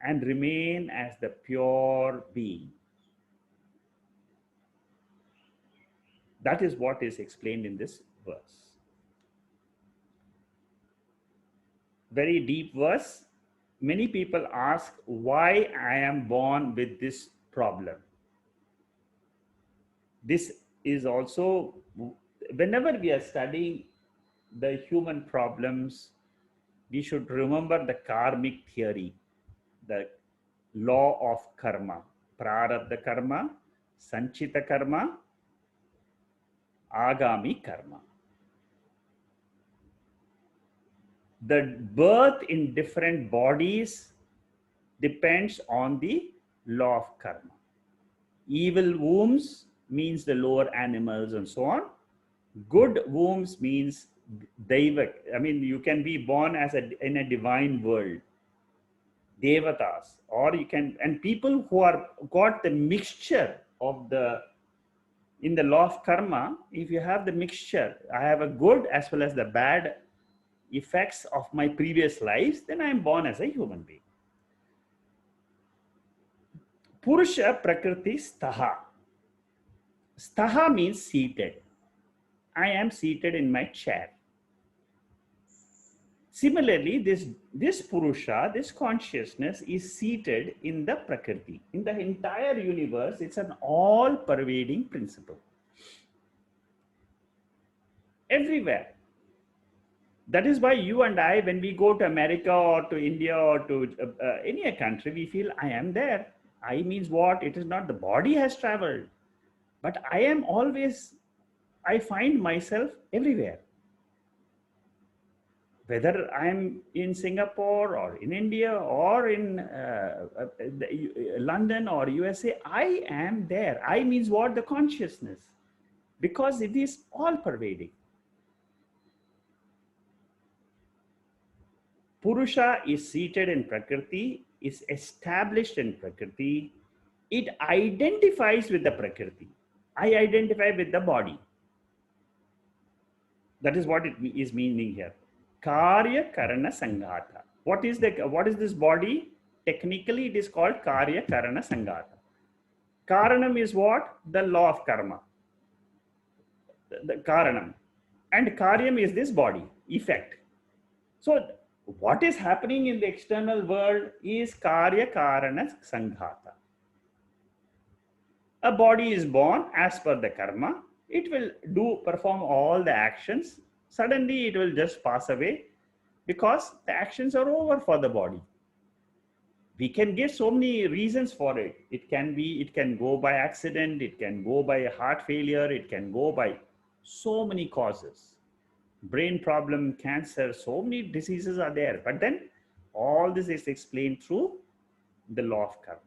and remain as the pure being. That is what is explained in this verse. Very deep verse. Many people ask why I am born with this problem. This is also, whenever we are studying the human problems, we should remember the karmic theory, the law of karma, prarabdha karma, sanchita karma, agami karma. The birth in different bodies depends on the law of karma. Evil wombs means the lower animals and so on. Good wombs means Deva. I mean, you can be born as in a divine world, devatas, or you can, and people who are got the mixture of in the law of karma, if you have the mixture, I have a good as well as the bad effects of my previous lives, then I am born as a human being. Purusha prakrti staha. Staha means seated. I am seated in my chair. Similarly, this purusha, this consciousness is seated in the prakrti. In the entire universe, it's an all-pervading principle. Everywhere. That is why you and I, when we go to America or to India or to any country, we feel I am there. I means what? It is not the body has traveled, but I am always, I find myself everywhere. Whether I'm in Singapore or in India or in London or USA, I am there. I means what? The consciousness, because it is all pervading. Purusha is seated in Prakriti, is established in Prakriti. It identifies with the Prakriti. I identify with the body. That is what it is meaning here. Karya karana sanghata. What is this body? Technically, it is called karya karana sanghata. Karanam is what? The law of karma. The karanam. And karyam is this body, effect. So, what is happening in the external world is karya karana sanghata. A body is born as per the karma. It will perform all the actions. Suddenly it will just pass away because the actions are over for the body. We can give so many reasons for it. It can go by accident, it can go by heart failure, it can go by so many causes. Brain problem, cancer, so many diseases are there. But then all this is explained through the law of karma.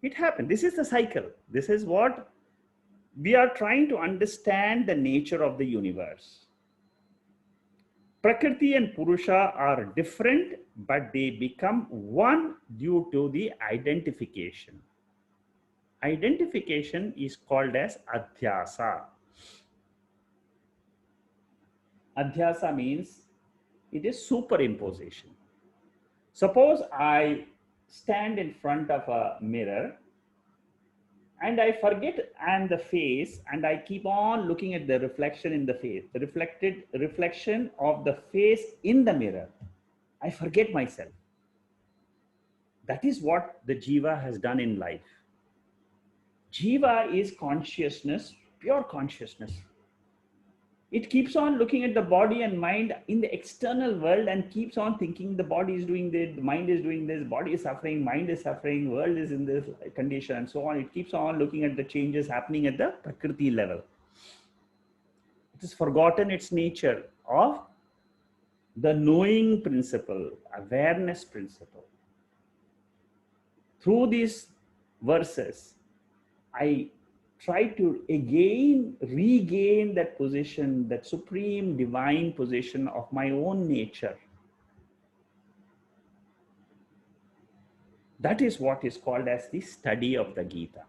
It happened. This is the cycle. This is what we are trying to understand, the nature of the universe. Prakriti and Purusha are different, but they become one due to the identification. Identification is called as adhyasa. Adhyasa means it is superimposition. Suppose I stand in front of a mirror and I forget and the face, and I keep on looking at the reflection in the face, the reflection of the face in the mirror. I forget myself. That is what the Jiva has done in life. Jiva is consciousness, pure consciousness. It keeps on looking at the body and mind in the external world and keeps on thinking the body is doing this, the mind is doing this, body is suffering, mind is suffering, world is in this condition, and so on. It keeps on looking at the changes happening at the Prakriti level. It has forgotten its nature of the knowing principle, awareness principle. Through these verses, I try to regain that position, that supreme divine position of my own nature. That is what is called as the study of the Gita.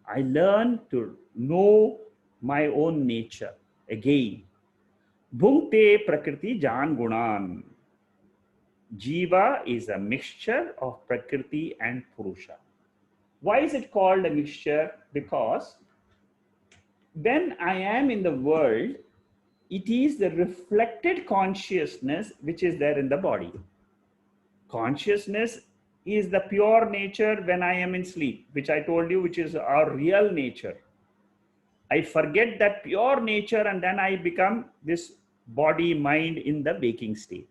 I learn to know my own nature again. Bhunkte prakriti jan gunan. Jiva is a mixture of Prakriti and Purusha. Why is it called a mixture? Because when I am in the world, it is the reflected consciousness which is there in the body. Consciousness is the pure nature when I am in sleep, which I told you, which is our real nature. I forget that pure nature and then I become this body, mind in the waking state.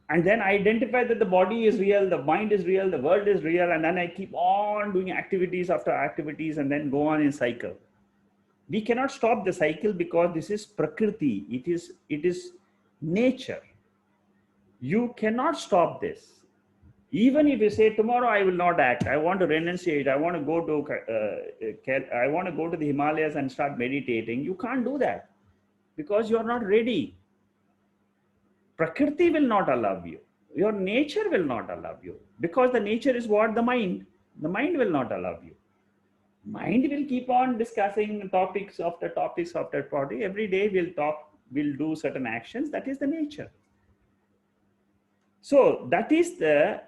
And then I identify that the body is real, the mind is real, the world is real, and then I keep on doing activities after activities and then go on in cycle. We cannot stop the cycle because this is prakriti, it is nature. You cannot stop this. Even if you say tomorrow I will not act, I want to renunciate, I want to go to the Himalayas and start meditating, you can't do that because you are not ready. Prakriti will not allow you. Your nature will not allow you because the nature is what? The mind. The mind will not allow you. Mind will keep on discussing topics after topics after topic. Every day we'll talk, we'll do certain actions. That is the nature. So that is the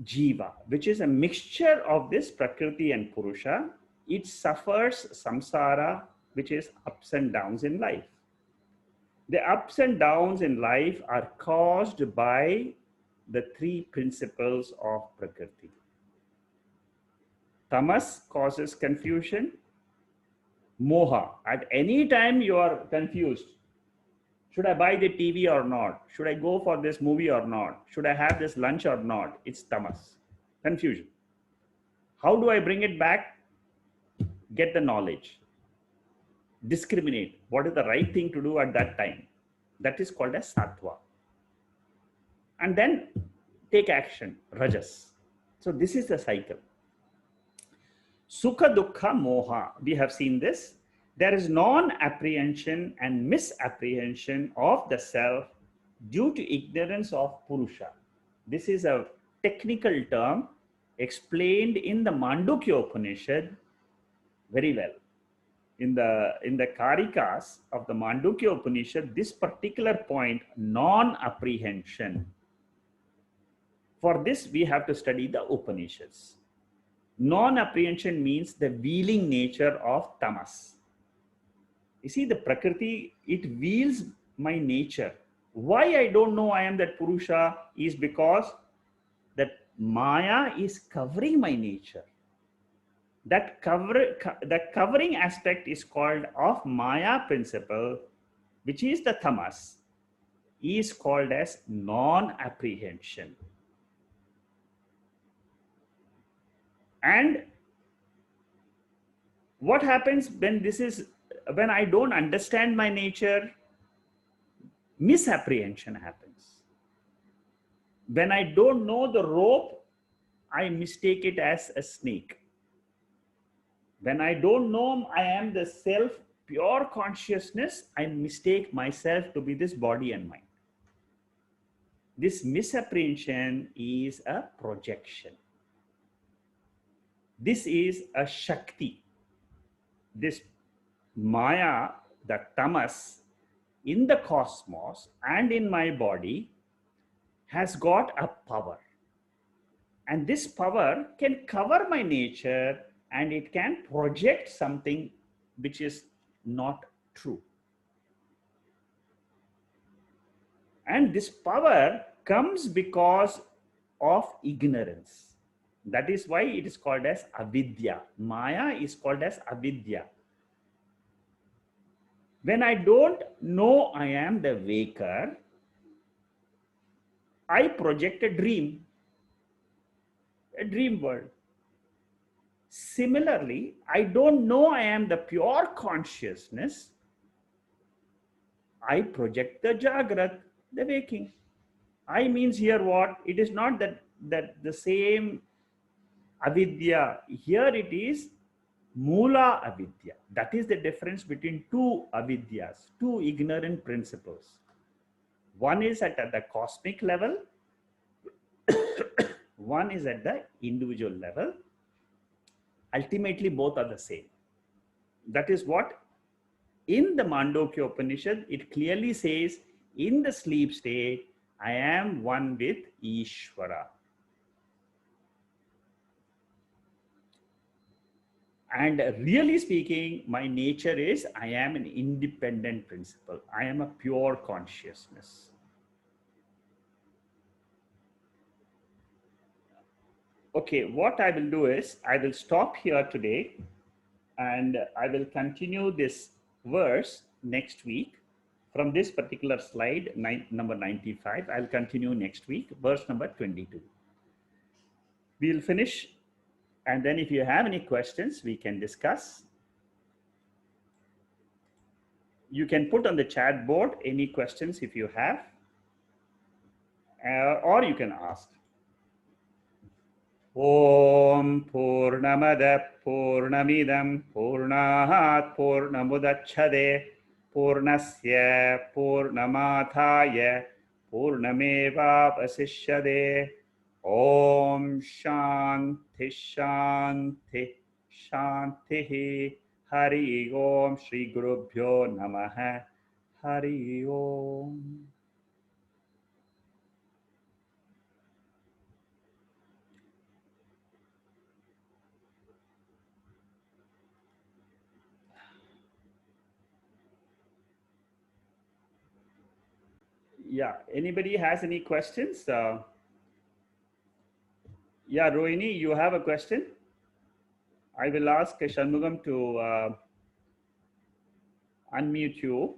Jiva, which is a mixture of this Prakriti and Purusha. It suffers samsara, which is ups and downs in life. The ups and downs in life are caused by the three principles of Prakriti. Tamas causes confusion. Moha, at any time you are confused. Should I buy the TV or not? Should I go for this movie or not? Should I have this lunch or not? It's tamas, confusion. How do I bring it back? Get the knowledge. Discriminate. What is the right thing to do at that time? That is called as sattva. And then take action, rajas. So this is the cycle. Sukha dukkha moha. We have seen this. There is non-apprehension and misapprehension of the self due to ignorance of purusha. This is a technical term explained in the Mandukya Upanishad very well. In the Karikas of the Mandukya Upanishad, this particular point, non-apprehension. For this, we have to study the Upanishads. Non-apprehension means the wheeling nature of tamas. You see, the Prakriti, it wheels my nature. Why I don't know I am that Purusha is because that Maya is covering my nature. That the covering aspect is called of Maya principle, which is the tamas, is called as non-apprehension. And what happens when I don't understand my nature? Misapprehension happens. When I don't know the rope, I mistake it as a snake. When I don't know I am the self, pure consciousness, I mistake myself to be this body and mind. This misapprehension is a projection. This is a Shakti. This Maya, the tamas, in the cosmos and in my body has got a power. And this power can cover my nature and it can project something which is not true. And this power comes because of ignorance. That is why it is called as avidya. Maya is called as avidya. When I don't know I am the waker, I project a dream world. Similarly, I don't know I am the pure consciousness, I project the jagrat, the waking. I means here what? It is not that the same avidya. Here it is mula avidya. That is the difference between two avidyas, two ignorant principles. One is at the cosmic level, one is at the individual level. Ultimately, both are the same. That is what in the Mandukya Upanishad, it clearly says in the sleep state, I am one with Ishvara. And really speaking, my nature is I am an independent principle. I am a pure consciousness. Okay, what I will do is I will stop here today and I will continue this verse next week from this particular slide, number 95. I'll continue next week, verse number 22. We'll finish, and then if you have any questions, we can discuss. You can put on the chat board any questions if you have, or you can ask. Om Purnamada Purnamidam Purnahat Purnamudachade Purnasya Purnamathaya Purnameva Vasishyade. Om Shanti Shanti Shanti. Hari Om Shri Gurubhyo Namaha. Hari Om. Yeah, anybody has any questions? Yeah, Rohini, you have a question? I will ask Shanmugam to unmute you.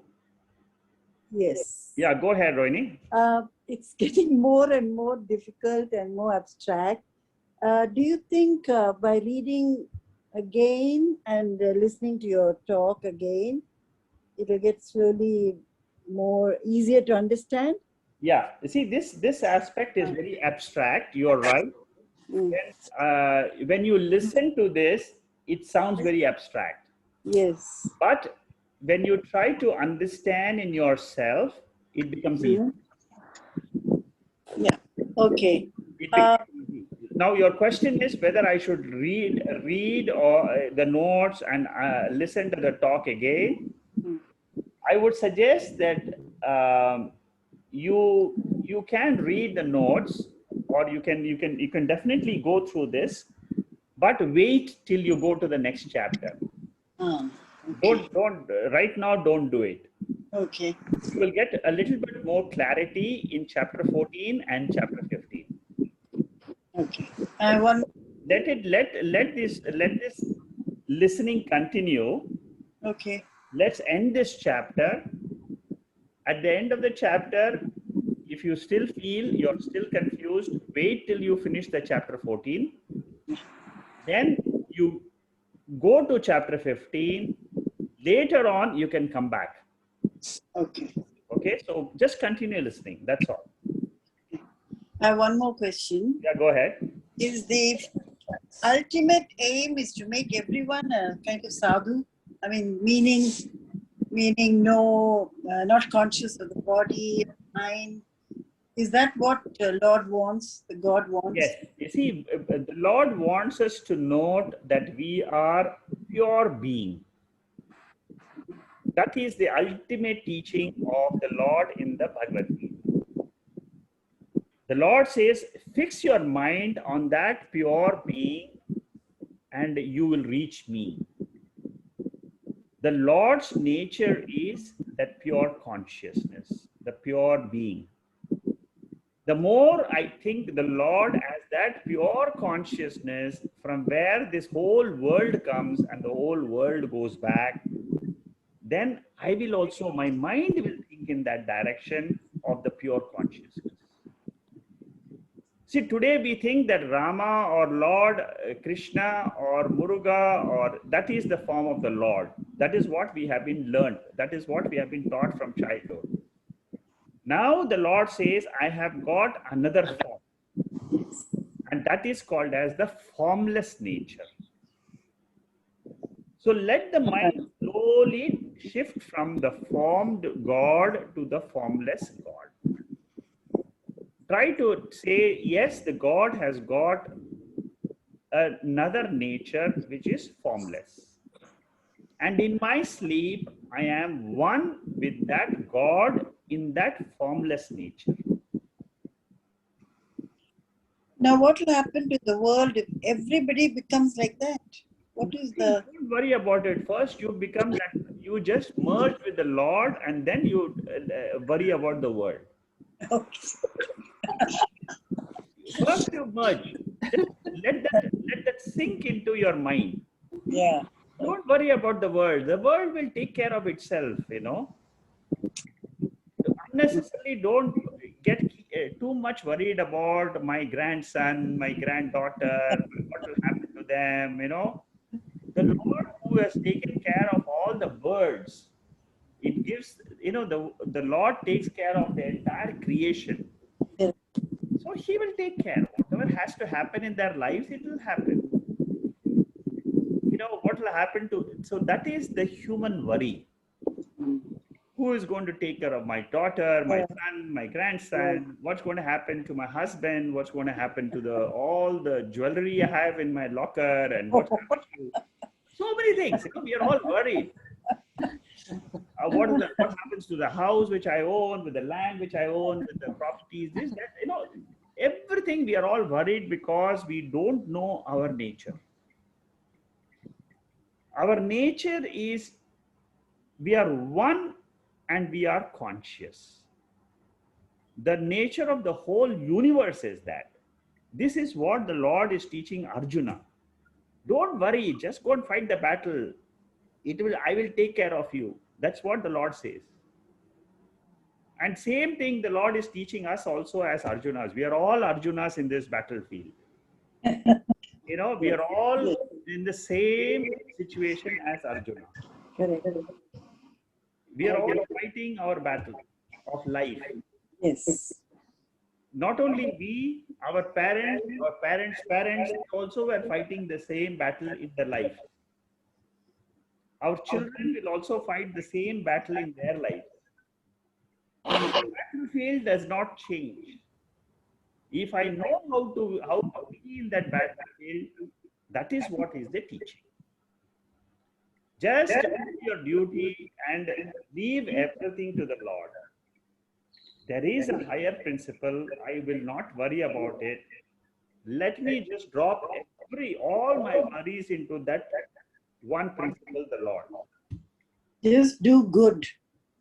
Yes. Yeah, go ahead, Rohini. It's getting more and more difficult and more abstract. Do you think by reading again and listening to your talk again, it will get slowly more easier to understand? Yeah, you see, this aspect is very abstract. You're right. When you listen to this, it sounds very abstract. Yes. But when you try to understand in yourself, it becomes easy. Yeah. Okay. Now your question is whether I should read or the notes and listen to the talk again. I would suggest that you can read the notes, or you can definitely go through this, but wait till you go to the next chapter. Okay. Don't right now. Don't do it. Okay. You will get a little bit more clarity in chapter 14 and chapter 15. Okay. I want. Let this listening continue. Okay. Let's end this chapter. At the end of the chapter, if you still feel you're still confused, wait till you finish the chapter 14. Then you go to chapter 15. Later on, you can come back. Okay. Okay, so just continue listening. That's all. I have one more question. Yeah, go ahead. Is the ultimate aim is to make everyone a kind of sadhu? I mean, meaning no, not conscious of the body, mind. Is that what the Lord wants, the God wants? Yes. You see, the Lord wants us to note that we are pure being. That is the ultimate teaching of the Lord in the Bhagavad Gita. The Lord says, fix your mind on that pure being and you will reach me. The Lord's nature is that pure consciousness, the pure being. The more I think the Lord as that pure consciousness from where this whole world comes and the whole world goes back, then I will also, my mind will think in that direction of the pure consciousness. See, today we think that Rama or Lord Krishna or Muruga, or that is the form of the Lord. That is what we have been learned. That is what we have been taught from childhood. Now the Lord says, I have got another form. And that is called as the formless nature. So let the mind slowly shift from the formed God to the formless God. Try to say, yes, the God has got another nature which is formless. And in my sleep, I am one with that God in that formless nature. Now, what will happen to the world if everybody becomes like that? What is the... Don't worry about it. First, you become that, you just merge with the Lord, and then you worry about the world. Okay. First, you merge. Just let that sink into your mind. Yeah. Don't worry about the world. The world will take care of itself, Unnecessarily don't get too much worried about my grandson, my granddaughter, what will happen to them, The Lord who has taken care of all the birds, it gives, the Lord takes care of the entire creation. Yeah. So he will take care. Whatever has to happen in their lives, it will happen. What will happen to, so that is the human worry. Who is going to take care of my daughter, my son, my grandson? What's going to happen to my husband? What's going to happen to all the jewelry I have in my locker? And what's happening to so many things? We are all worried. What happens to the house which I own, with the land which I own, with the properties, this, that, everything. We are all worried because we don't know our nature. Our nature is, we are one and we are conscious. The nature of the whole universe is that. This is what the Lord is teaching Arjuna. Don't worry, just go and fight the battle. I will take care of you. That's what the Lord says. And same thing the Lord is teaching us also as Arjunas. We are all Arjunas in this battlefield. We are all in the same situation as Arjuna. Correct. We are all fighting our battle of life. Yes. Not only we, our parents also were fighting the same battle in their life. Our children will also fight the same battle in their life. The battlefield does not change. If I know how to be in that battlefield, that is what is the teaching. Just do your duty and leave everything to the Lord. There is a higher principle. I will not worry about it. Let me just drop all my worries into that one principle, the Lord. Just do good.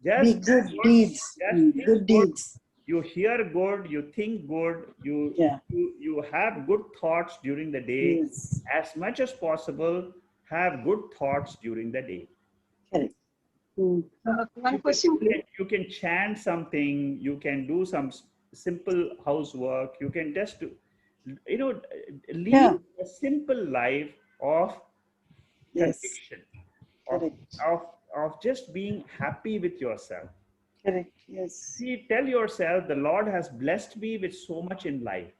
Just be good deeds. Good deeds. You hear good, you think good, you have good thoughts during the day. Yes. As much as possible, have good thoughts during the day. Correct. One question, please. You can chant something, you can do some simple housework, you can just lead a simple life of conviction, of just being happy with yourself. Correct. Yes. See, tell yourself, the Lord has blessed me with so much in life.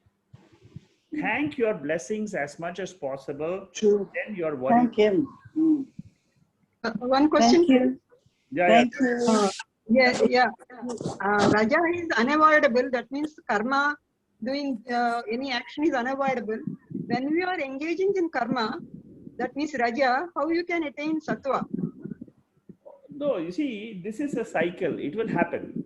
Thank your blessings as much as possible. True. Then you're worried. Thank him. One question. Thank you. Thank you. Raja is unavoidable. That means karma, doing any action is unavoidable. When we are engaging in karma, that means Raja, how you can attain sattva? No, you see, this is a cycle. It will happen.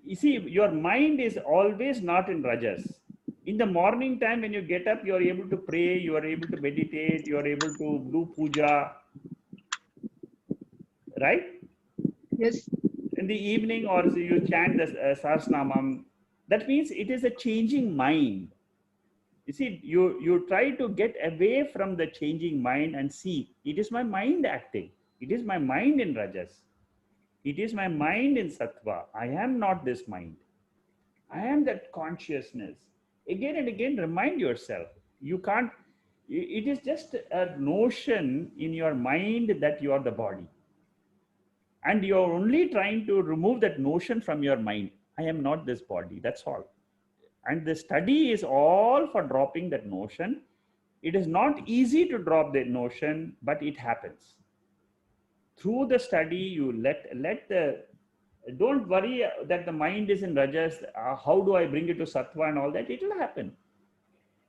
You see, your mind is always not in rajas. In the morning time, when you get up, you are able to pray, you are able to meditate, you are able to do puja. Right? Yes. In the evening, or you chant the Sahasranamam. That means it is a changing mind. You see, you try to get away from the changing mind and see, it is my mind acting. It is my mind in rajas. It is my mind in sattva. I am not this mind. I am that consciousness. Again and again, remind yourself. You can't, it is just a notion in your mind that you are the body. And you're only trying to remove that notion from your mind. I am not this body. That's all. And the study is all for dropping that notion. It is not easy to drop that notion, but it happens. Through the study, you don't worry that the mind is in rajas. How do I bring it to sattva and all that? It will happen.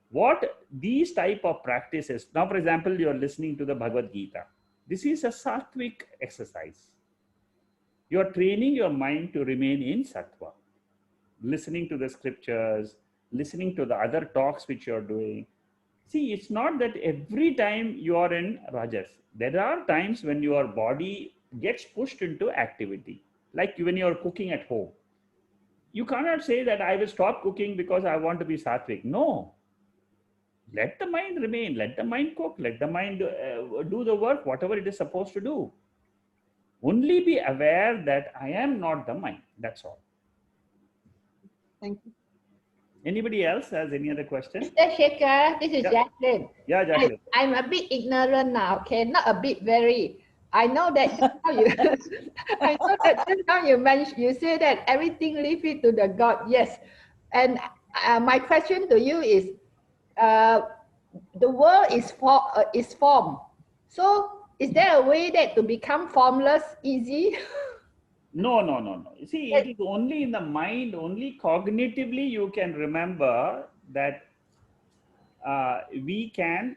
What these type of practices, now for example, you are listening to the Bhagavad Gita. This is a sattvic exercise. You are training your mind to remain in sattva. Listening to the scriptures, listening to the other talks which you're doing. See, it's not that every time you are in rajas. There are times when your body gets pushed into activity, like when you're cooking at home. You cannot say that I will stop cooking because I want to be sattvic. No, let the mind remain, let the mind cook, let the mind do the work, whatever it is supposed to do. Only be aware that I am not the mind. That's all. Thank you. Anybody else has any other question? Mr. Shekhar, this is Yeah. Jacqueline. Yeah, Jacqueline. I'm a bit ignorant now, okay? Not a bit, very. I know that just now you, I know that just now you mentioned, you say that everything leave it to the God. Yes. And my question to you is, the world is form. So is there a way that to become formless easy? No, no, no, no. You see, it is only in the mind, only cognitively you can remember that we can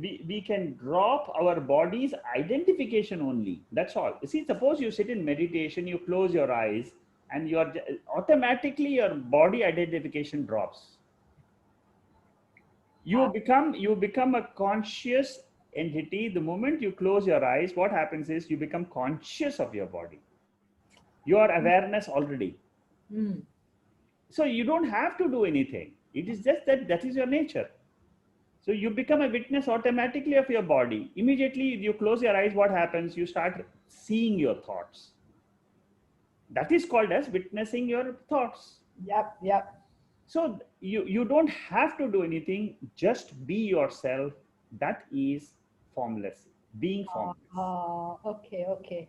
we can drop our body's identification only. That's all. You see, suppose you sit in meditation, you close your eyes, and you are automatically your body identification drops. You become a conscious entity. The moment you close your eyes, what happens is you become conscious of your body. Your awareness already. Mm. So you don't have to do anything. It is just that is your nature. So you become a witness automatically of your body. Immediately you close your eyes, what happens? You start seeing your thoughts. That is called as witnessing your thoughts. Yep, yep. So you don't have to do anything, just be yourself. That is formless, being formless. Oh, okay, okay.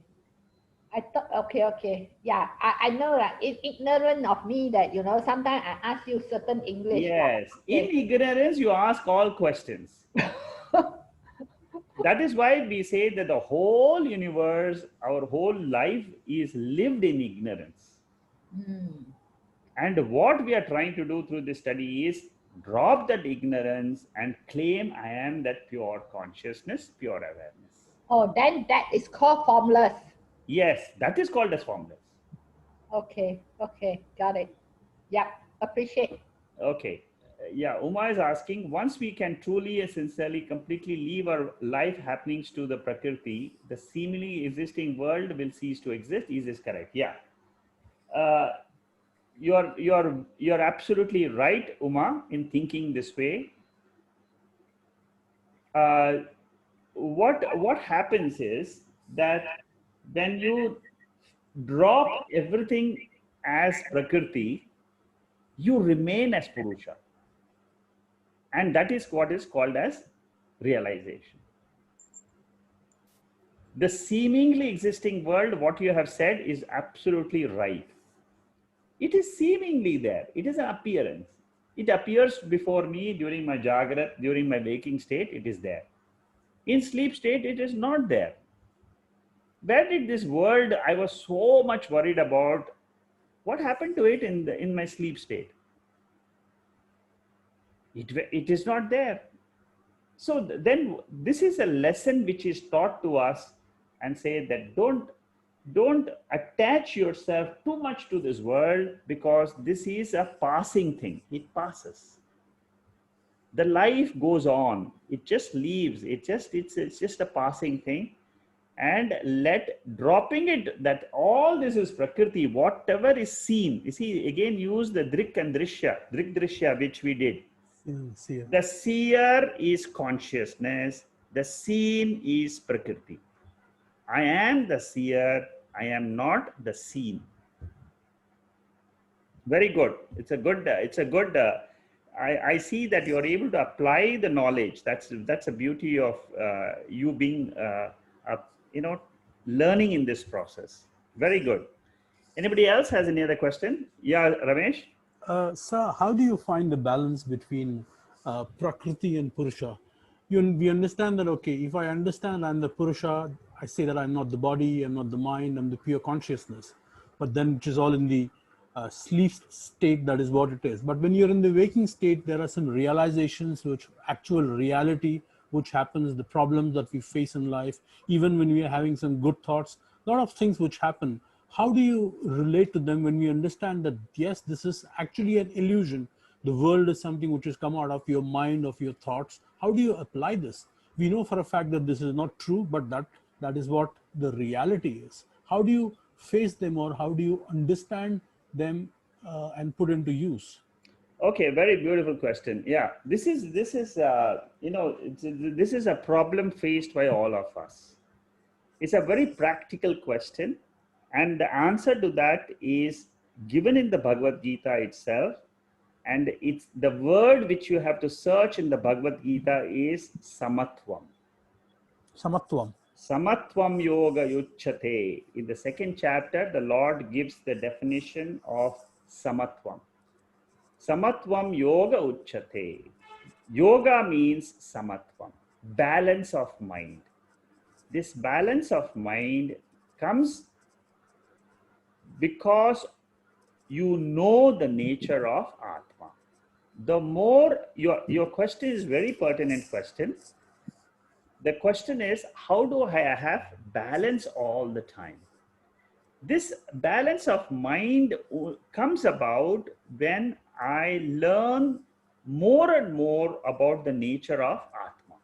I thought, okay. Yeah, I know that it's ignorant of me that, sometimes I ask you certain English. Yes, Okay. in ignorance, you ask all questions. That is why we say that the whole universe, our whole life is lived in ignorance. Mm. And what we are trying to do through this study is drop that ignorance and claim I am that pure consciousness, pure awareness. Oh, then that is called formless. Yes, that is called as formless. Okay, got it. Yeah, appreciate. Okay. Yeah, Uma is asking, once we can truly and sincerely, completely leave our life happenings to the Prakriti, the seemingly existing world will cease to exist. Is this correct? Yeah. You're absolutely right, Uma, in thinking this way. What happens is that when you drop everything as Prakriti, you remain as Purusha. And that is what is called as realization. The seemingly existing world, what you have said is absolutely right. It is seemingly there. It is an appearance. It appears before me during my jagrat, during my waking state, it is there. In sleep state, it is not there. Where did this world I was so much worried about, what happened to it in my sleep state? It is not there. So then this is a lesson which is taught to us, and say that don't attach yourself too much to this world, because this is a passing thing. It passes. The life goes on. It just leaves. It's just a passing thing. And dropping it, that all this is Prakriti, whatever is seen. You see, again use the Drik and Drishya, which we did. Seer. The seer is consciousness. The seen is Prakriti. I am the seer. I am not the seen. Very good. It's a good. I see that you are able to apply the knowledge. That's a beauty of you being, learning in this process. Very good. Anybody else has any other question? Yeah, Ramesh. Sir, how do you find the balance between Prakriti and Purusha? We understand that, okay, if I understand I'm the Purusha, I say that I'm not the body, I'm not the mind, I'm the pure consciousness. But then which is all in the sleep state, that is what it is. But when you're in the waking state, there are some realizations, which actual reality, which happens, the problems that we face in life, even when we are having some good thoughts, a lot of things which happen. how do you relate to them when we understand that, yes, this is actually an illusion? The world is something which has come out of your mind, of your thoughts. How do you apply this? We know for a fact that this is not true, but that is what the reality is. How do you face them, or how do you understand them and put into use? Okay, very beautiful question. Yeah, this is this is a problem faced by all of us. It's a very practical question, and the answer to that is given in the Bhagavad Gita itself. And it's the word which you have to search in the Bhagavad Gita is samatvam. Samatvam. Samatvam yoga yuchyate. In the second chapter, the Lord gives the definition of samatvam. Samatvam yoga uchyate. Yoga means samatvam, balance of mind. This balance of mind comes because you know the nature of atma. The more your question is very pertinent question. The question is, how do I have balance all the time? This balance of mind comes about when I learn more and more about the nature of atma.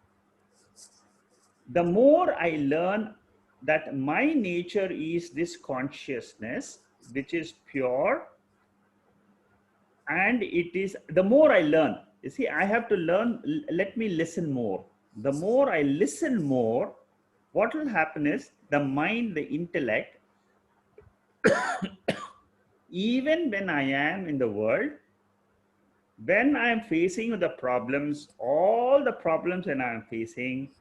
The more I learn that my nature is this consciousness which is pure, and it is, the more I learn, you see, I have to learn, let me listen more. The more I listen more, what will happen is the mind, the intellect, even when I am in the world, when I am facing the problems, all the problems that I am facing,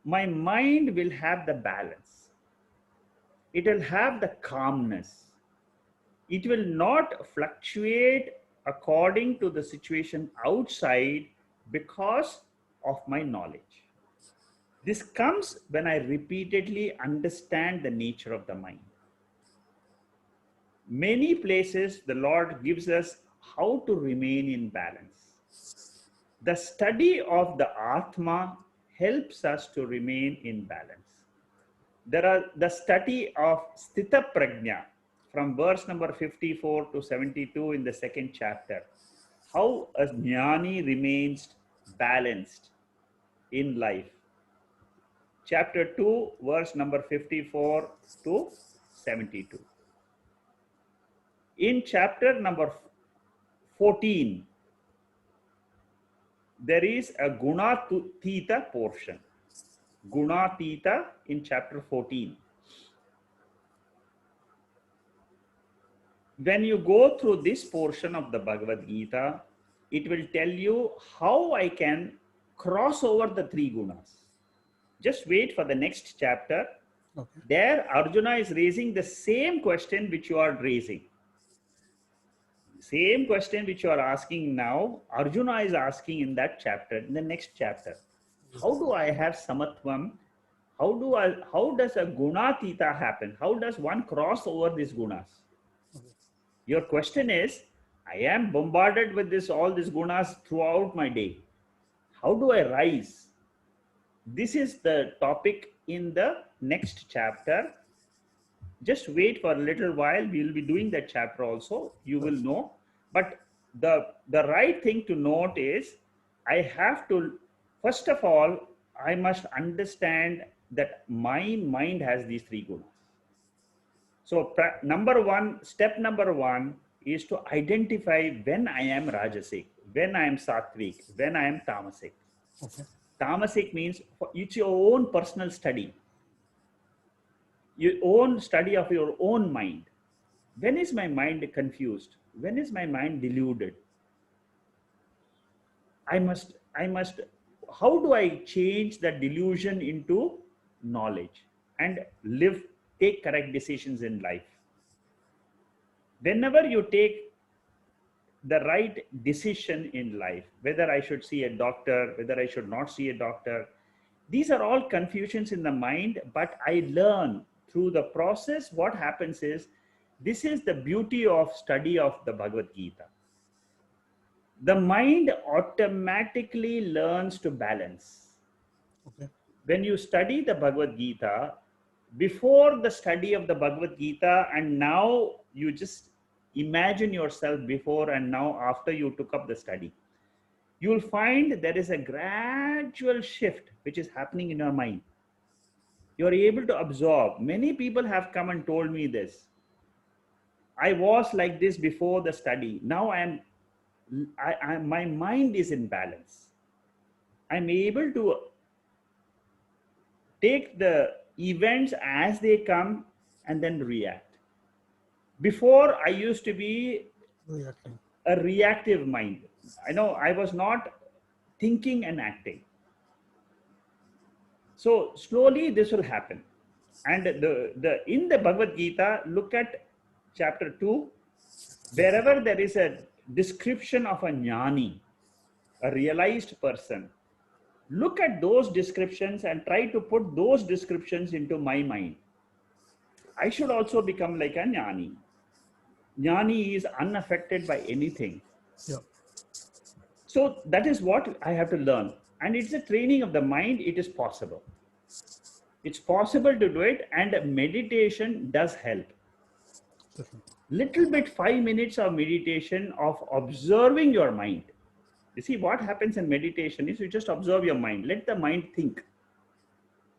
my mind will have the balance. It will have the calmness. It will not fluctuate according to the situation outside because of my knowledge. This comes when I repeatedly understand the nature of the mind. Many places the Lord gives us how to remain in balance. The study of the atma helps us to remain in balance. There are the study of sthita prajna from verse number 54 to 72 in the second chapter. How a jnani remains balanced in life. Chapter 2, verse number 54 to 72. In chapter number 14, there is a gunatita portion. Gunatita in chapter 14. When you go through this portion of the Bhagavad Gita, it will tell you how I can cross over the three gunas. Just wait for the next chapter. Okay. There, Arjuna is raising the same question which you are raising. Same question which you are asking now, Arjuna is asking in that chapter, in the next chapter. How do I have samatvam? How does a gunatita happen? How does one cross over these gunas? Your question is, I am bombarded with all these gunas throughout my day. How do I rise? This is the topic in the next chapter. Just wait for a little while. We will be doing that chapter also. You will know. But the right thing to note is, I have to, first of all, I must understand that my mind has these three gunas. So step number one is to identify when I am rajasic, when I am sattvic, when I am tamasic. Okay. Tamasic means it's your own personal study, your own study of your own mind. When is my mind confused? When is my mind deluded? I must, how do I change that delusion into knowledge and take correct decisions in life? Whenever you take the right decision in life, whether I should see a doctor, whether I should not see a doctor, these are all confusions in the mind, but I learn through the process. What happens is, this is the beauty of study of the Bhagavad Gita. The mind automatically learns to balance. Okay. When you study the Bhagavad Gita, before the study of the Bhagavad Gita, and now you just imagine yourself before and now after you took up the study, you will find there is a gradual shift which is happening in your mind. You're able to absorb. Many people have come and told me this. I was like this before the study. Now my mind is in balance. I'm able to take the events as they come and then react. Before, I used to be Reacting. a reactive mind. I know I was not thinking and acting. So slowly this will happen. And in the Bhagavad Gita, look at chapter 2, wherever there is a description of a jnani, a realized person, look at those descriptions and try to put those descriptions into my mind. I should also become like a jnani. Jnani is unaffected by anything. Yeah. So that is what I have to learn. And it's a training of the mind. It is possible. It's possible to do it, and meditation does help. Little bit 5 minutes of meditation of observing your mind. You see, what happens in meditation is you just observe your mind. Let the mind think.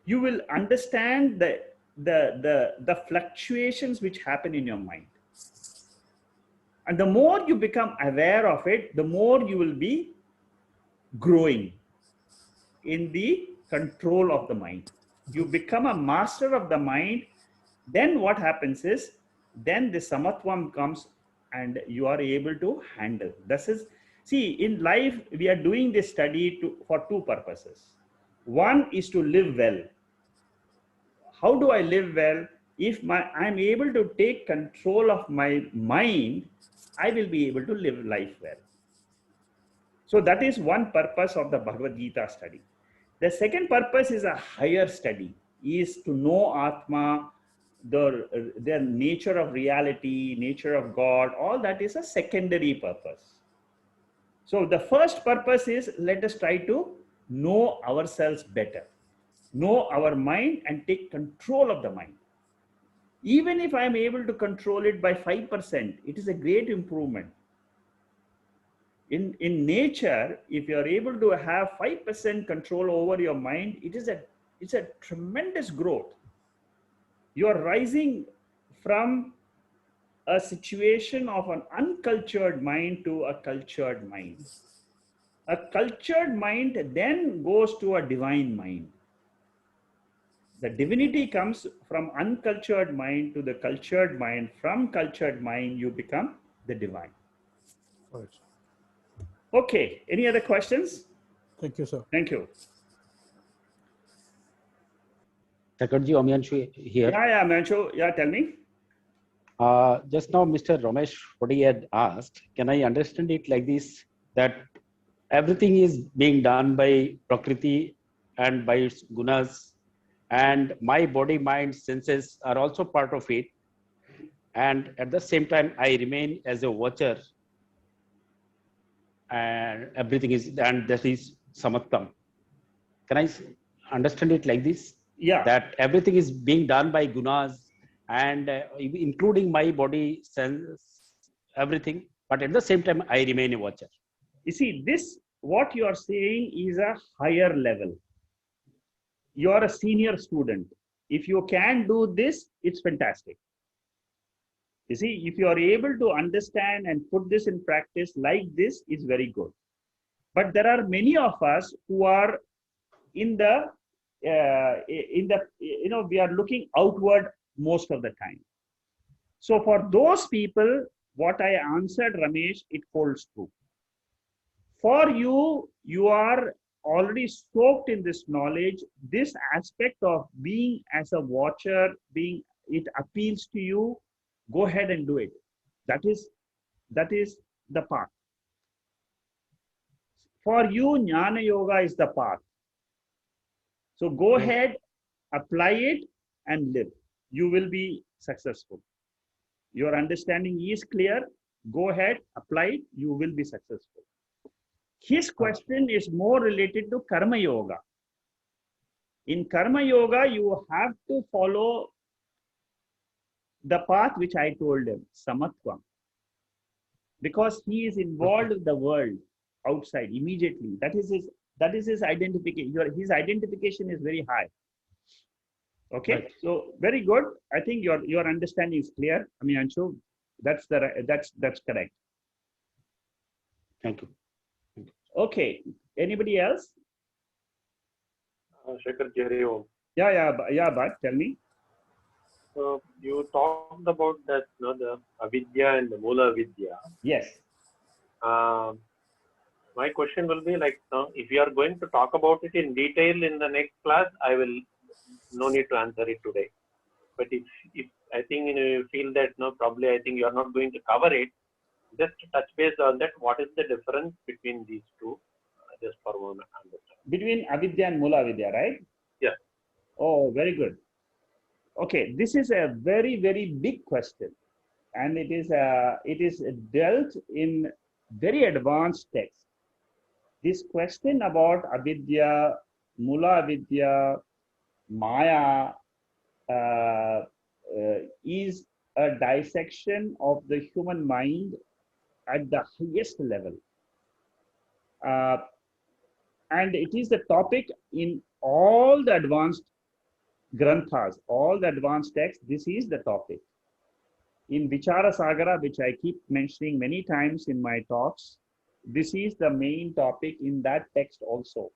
You will understand the fluctuations which happen in your mind. And the more you become aware of it, the more you will be growing in the control of the mind. You become a master of the mind. Then what happens is, then the samatvam comes and you are able to handle. This is, see, in life, we are doing this study for two purposes. One is to live well. How do I live well? If I'm able to take control of my mind, I will be able to live life well. So that is one purpose of the Bhagavad Gita study. The second purpose is a higher study, is to know Atma, the nature of reality, nature of God. All that is a secondary purpose. So the first purpose is, let us try to know ourselves better, know our mind and take control of the mind. Even if I am able to control it by 5%, it is a great improvement. In nature, if you are able to have 5% control over your mind, it's a tremendous growth. You are rising from a situation of an uncultured mind to a cultured mind. A cultured mind then goes to a divine mind. The divinity comes from uncultured mind to the cultured mind. From cultured mind, you become the divine. Right. Okay, any other questions? Thank you, sir. Thank you. Thakurji, Omyanshu here. Yeah, Manchu. Yeah, tell me. Just now, Mr. Ramesh, what he had asked, can I understand it like this, that everything is being done by Prakriti and by its gunas, and my body, mind, senses are also part of it. And at the same time, I remain as a watcher, and everything is, and that is samattam. Can I understand it like this? Yeah. That everything is being done by gunas, and including my body, sense, everything. But at the same time, I remain a watcher. You see, this, what you are saying is a higher level. You are a senior student. If you can do this, it's fantastic. You see, if you are able to understand and put this in practice like this, is very good. But there are many of us who are in the, we are looking outward most of the time. So for those people, what I answered, Ramesh, it holds true. For you, you are already soaked in this knowledge. This aspect of being as a watcher, it appeals to you. Go ahead and do it. That is the path. For you, Jnana Yoga is the path. So go ahead, apply it and live. You will be successful. Your understanding is clear. Go ahead, apply it. You will be successful. His question is more related to Karma Yoga. In karma yoga, you have to follow the path which I told him, samatvam, because he is involved with the world outside immediately. That is his identification. His identification is very high. Okay, Right. so very good. I think your understanding is clear. I mean, Anshu, that's correct. Thank you. Okay, anybody else? Shekhar Jari Om. Yeah, but tell me. So you talked about that, the avidya and the mula avidya. Yes. My question will be like, if you are going to talk about it in detail in the next class, I will no need to answer it today. But if I think you feel that probably I think you are not going to cover it, just to touch base on that. What is the difference between these two? Just for one understanding. Between avidya and mula avidya, right? Yeah. Oh, very good. Okay, this is a very, very big question, and it is dealt in very advanced text. This question about avidya, mula avidya, maya is a dissection of the human mind at the highest level. And it is the topic in all the advanced granthas, all the advanced texts. This is the topic. In Vichara Sagara, which I keep mentioning many times in my talks, this is the main topic in that text also.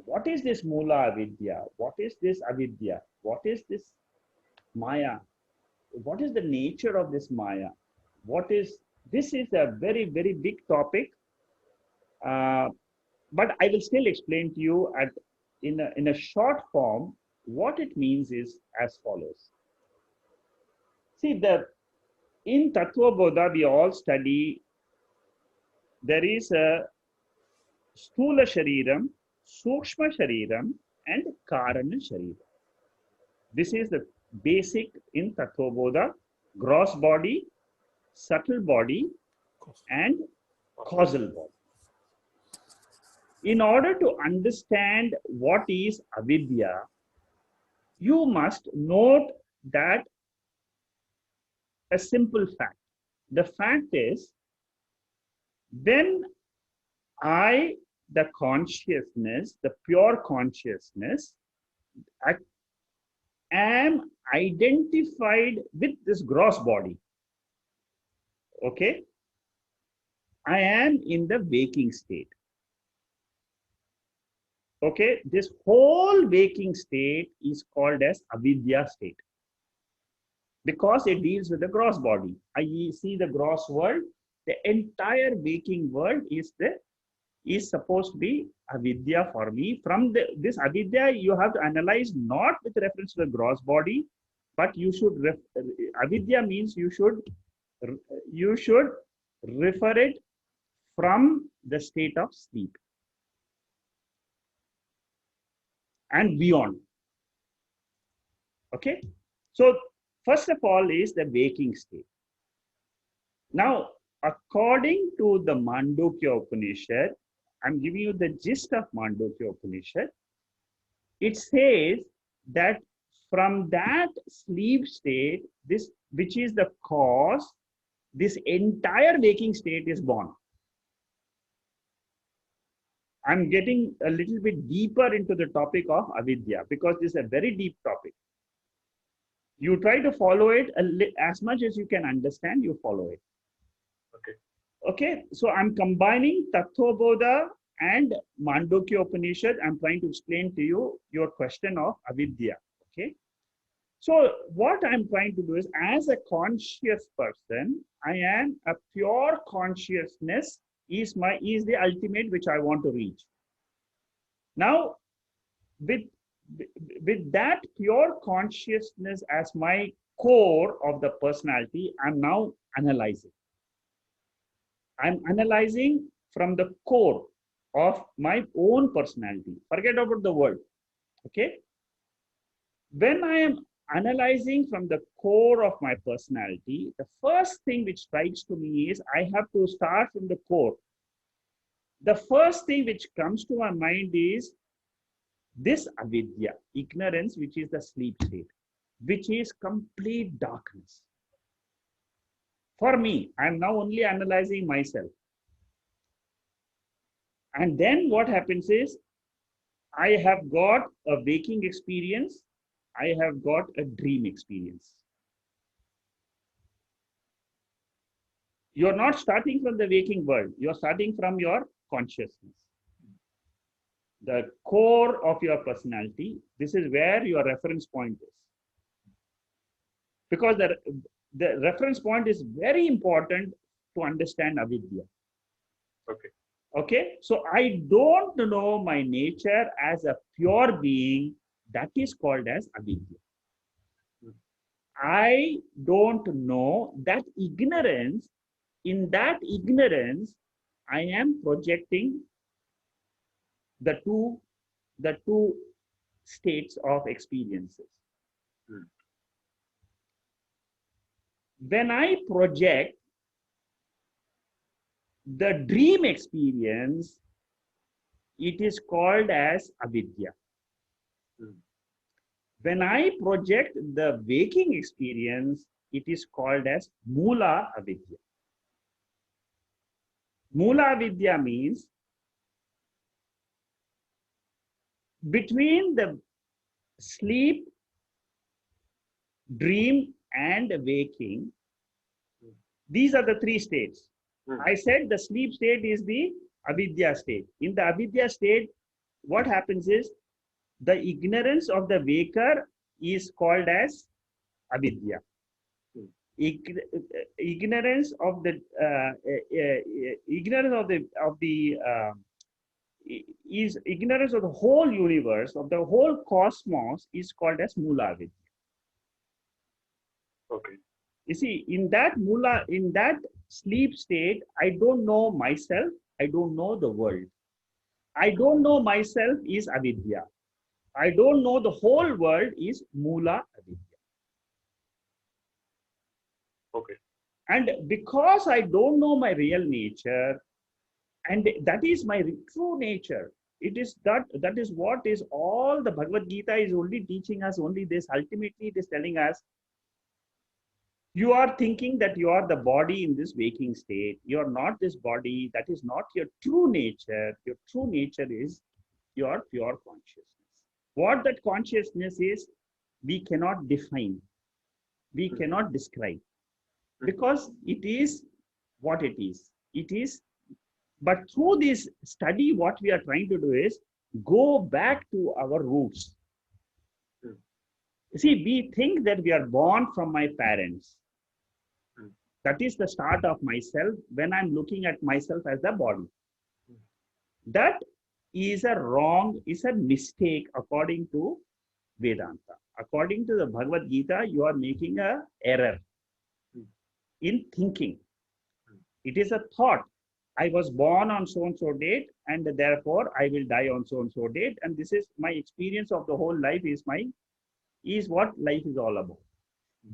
What is this mula avidya? What is this avidya? What is this maya? What is the nature of this maya? This is a very, very big topic. But I will still explain to you in a short form. What it means is as follows. See, in Tattva Bodha, we all study, there is a Sthula Shariram, Sukshma Shariram, and Karana Shariram. This is the basic in Tattva Bodha: gross body, subtle body, and causal body. In order to understand what is avidya, you must note that a simple fact. The fact is, when the consciousness, the pure consciousness, I am identified with this gross body, okay, I am in the waking state. Okay, this whole waking state is called as avidya state because it deals with the gross body. I see the gross world. The entire waking world is supposed to be avidya for me. From this avidya, you have to analyze not with reference to the gross body, but you should avidya means you should refer it from the state of sleep and beyond. Okay, so first of all is the waking state. Now, according to the Mandukya Upanishad, I'm giving you the gist of Mandukya Upanishad. It says that from that sleep state, which is the cause, this entire waking state is born. I'm getting a little bit deeper into the topic of avidya because this is a very deep topic. You try to follow it as much as you can understand, you follow it. Okay, so I'm combining Tattva Bodha and Mandukya Upanishad. I'm trying to explain to you your question of avidya. Okay, so what I'm trying to do is, as a conscious person, I am a pure consciousness is the ultimate which I want to reach. Now, with that pure consciousness as my core of the personality, I'm now analyzing. I'm analyzing from the core of my own personality. Forget about the world. Okay. When I am analyzing from the core of my personality, the first thing which strikes to me is I have to start from the core. The first thing which comes to my mind is This avidya, ignorance, which is the sleep state, which is complete darkness. For me, I'm now only analyzing myself. And then what happens is, I have got a waking experience, I have got a dream experience. You're not starting from the waking world, you're starting from your consciousness. The core of your personality, this is where your reference point is. Because the reference point is very important to understand avidya. Okay. Okay, so I don't know my nature as a pure being, that is called as avidya. I don't know that ignorance. In that ignorance, I am projecting the two states of experiences. When I project the dream experience, it is called as avidya. When I project the waking experience, it is called as mula avidya. Mula avidya means between the sleep, dream, and waking, these are the three states. I said the sleep state is the avidya state. In the avidya state, what happens is the ignorance of the waker is called as avidya. Ignorance of the ignorance of the whole universe, of the whole cosmos, is called as mula avidya. Okay. You see, in that sleep state, I don't know myself, I don't know the world. I don't know myself is avidya. I don't know the whole world is mula avidya. Okay. And because I don't know my real nature, and that is my true nature, it is that is what is all the Bhagavad Gita is only teaching us only this. Ultimately, it is telling us, you are thinking that you are the body in this waking state. You are not this body. That is not your true nature. Your true nature is your pure consciousness. What that consciousness is, we cannot define. We cannot describe. Because it is what it is. It is. But through this study, what we are trying to do is go back to our roots. See, we think that we are born from my parents. That is the start of myself when I'm looking at myself as the body. That is a mistake according to Vedanta. According to the Bhagavad Gita, you are making an error in thinking. It is a thought. I was born on so-and-so date, and therefore I will die on so-and-so date. And this is my experience of the whole life is what life is all about.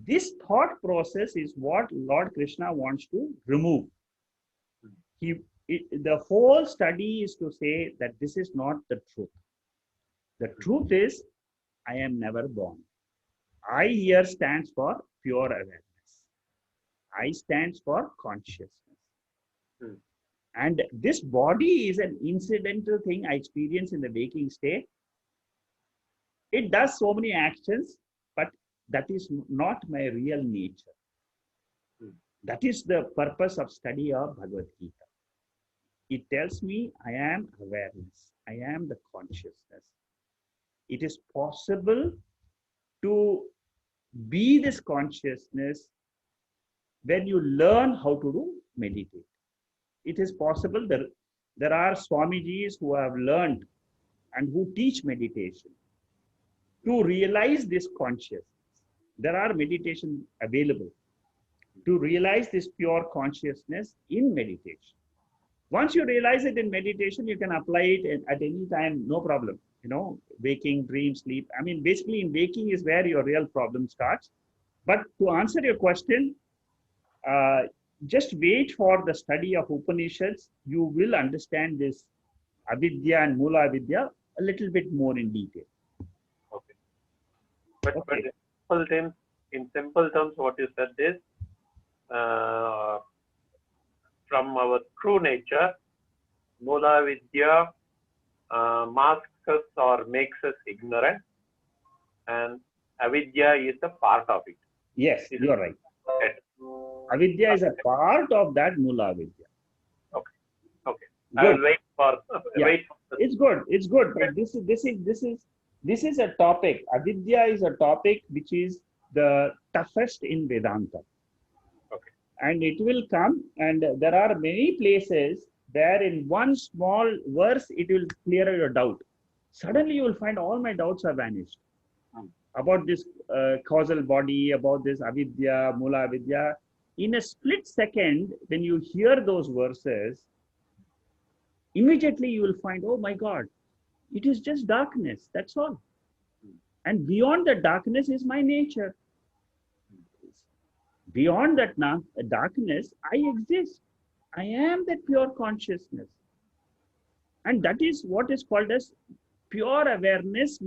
This thought process is what Lord Krishna wants to remove. The whole study is to say that this is not the truth. The truth is, I am never born. I here stands for pure awareness. I stands for consciousness. And this body is an incidental thing I experience in the waking state. It does so many actions, but that is not my real nature. That is the purpose of study of Bhagavad Gita. It tells me I am awareness. I am the consciousness. It is possible to be this consciousness when you learn how to do meditate. It is possible that there are Swamijis who have learned and who teach meditation to realize this consciousness. There are meditation available to realize this pure consciousness in meditation. Once you realize it in meditation, you can apply it at any time, no problem. You know, waking, dream, sleep. I mean, basically in waking is where your real problem starts. But to answer your question, just wait for the study of Upanishads. You will understand this avidya and mula avidya a little bit more in detail. Okay. But Okay. in simple terms, what you said is from our true nature, Mula Vidya masks us or makes us ignorant, and avidya is a part of it. Yes, you are right. Avidya is a part of that Mula Avidya. Okay. Okay. Good. I will wait for Yeah. It's good. It's good. But this is a topic. Avidya is a topic which is the toughest in Vedanta. Okay. And it will come, and there are many places where in one small verse it will clear your doubt. Suddenly you will find all my doubts are vanished about this causal body, about this avidya, mula avidya. In a split second, when you hear those verses, immediately you will find, oh my God, it is just darkness. That's all. And beyond the darkness is my nature. Beyond that darkness, I exist. I am that pure consciousness. And that is what is called as pure awareness.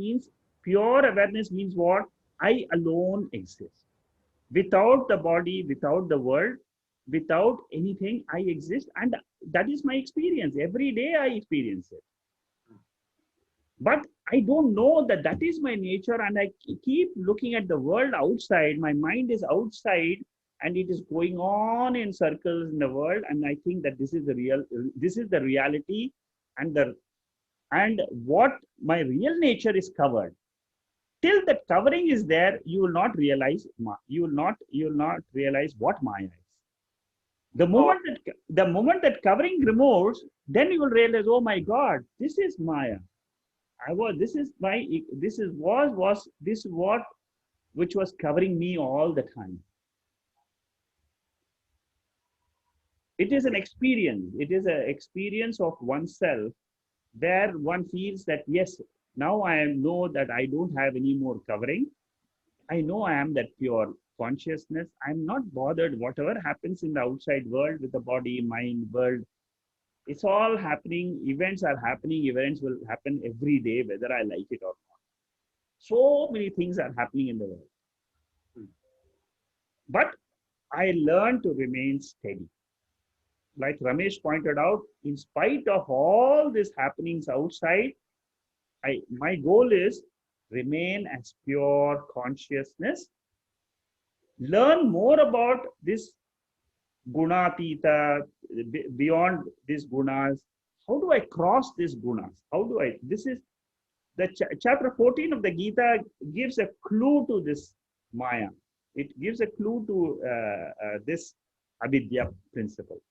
Pure awareness means what? I alone exist. Without the body, without the world, without anything, I exist. And that is my experience. Every day I experience it. But I don't know that that is my nature, and I keep looking at the world outside. My mind is outside, and it is going on in circles in the world. And I think that this is the reality, and what my real nature is covered. Till that covering is there, you will not realize what Maya is. The moment that covering removes, then you will realize, oh my God, this is Maya. This is what which was covering me all the time. It is an experience. It is an experience of oneself where one feels that, yes, now I know that I don't have any more covering. I know I am that pure consciousness. I'm not bothered whatever happens in the outside world with the body, mind, world. It's all happening. Events are happening. Events will happen every day, whether I like it or not. So many things are happening in the world. But I learned to remain steady. Like Ramesh pointed out, in spite of all these happenings outside, my goal is remain as pure consciousness. Learn more about this gunatita, beyond these gunas. How do I cross these gunas? This is the chapter 14 of the Gita gives a clue to this Maya. It gives a clue to this avidya principle.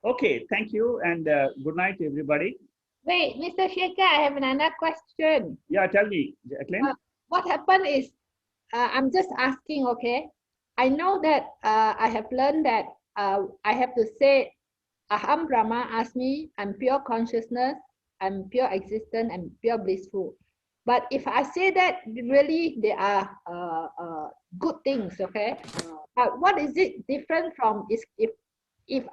Okay, thank you, and good night, everybody. Wait, Mr. Shekhar, I have another question. Yeah, tell me, Jacqueline. What happened is, I'm just asking, okay? I know that I have learned that I have to say, Aham Brahma Asmi, I'm pure consciousness, I'm pure existence, I'm pure blissful. But if I say that, really, they are good things, okay? But what is it different from if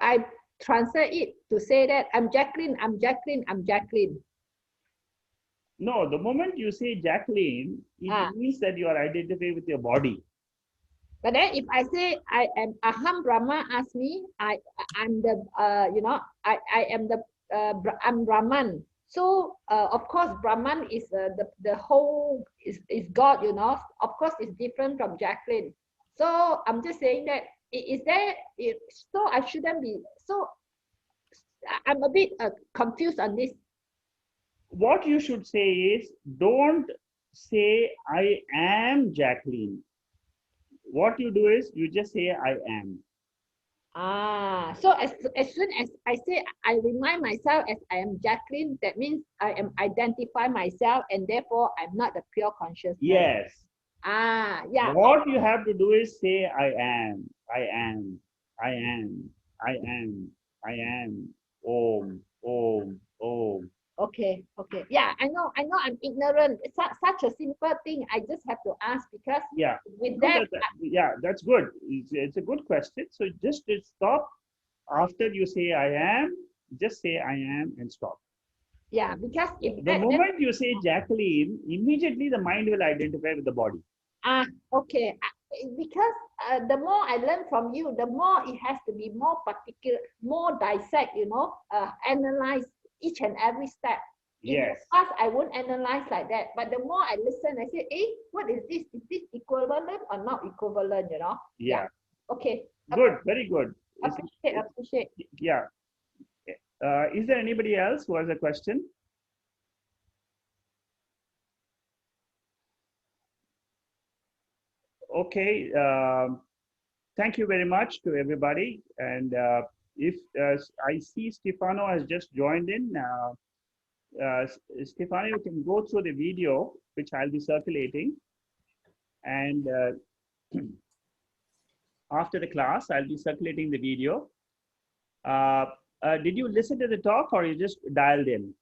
I translate it to say that I'm Jacqueline, I'm Jacqueline, I'm Jacqueline? No, the moment you say Jacqueline, it means that you are identified with your body. But then if I say I am Aham Brahma Asmi, I'm the I am the I'm Brahman. So of course Brahman is the whole is God, you know. Of course it's different from Jacqueline. So I'm just saying that so I shouldn't be so. I'm a bit confused on this. What you should say is, don't say I am Jacqueline. What you do is you just say I am. So as soon as I say I remind myself as I am Jacqueline, that means I am identify myself, and therefore I'm not the pure consciousness. Yes. Yeah. What you have to do is say I am, I am, I am, I am, I am. Om, Om, Om. Okay. Yeah, I know I'm ignorant. It's such a simple thing. I just have to ask because with that. Yeah, that's good. It's a good question. So just stop after you say I am, just say I am and stop. Yeah, because if The moment you say Jacqueline, immediately the mind will identify with the body. Okay, because the more I learn from you, the more it has to be more particular, more dissect, analyze each and every step. Yes. In the past, I won't analyze like that, but the more I listen, I say, what is this? Is this equivalent or not equivalent, Yeah. Okay. Good, very good. Appreciate. Yeah. Is there anybody else who has a question? Okay. Thank you very much to everybody. And if I see Stefano has just joined in, Stefano, you can go through the video, which I'll be circulating. And after the class, I'll be circulating the video. Did you listen to the talk or you just dialed in?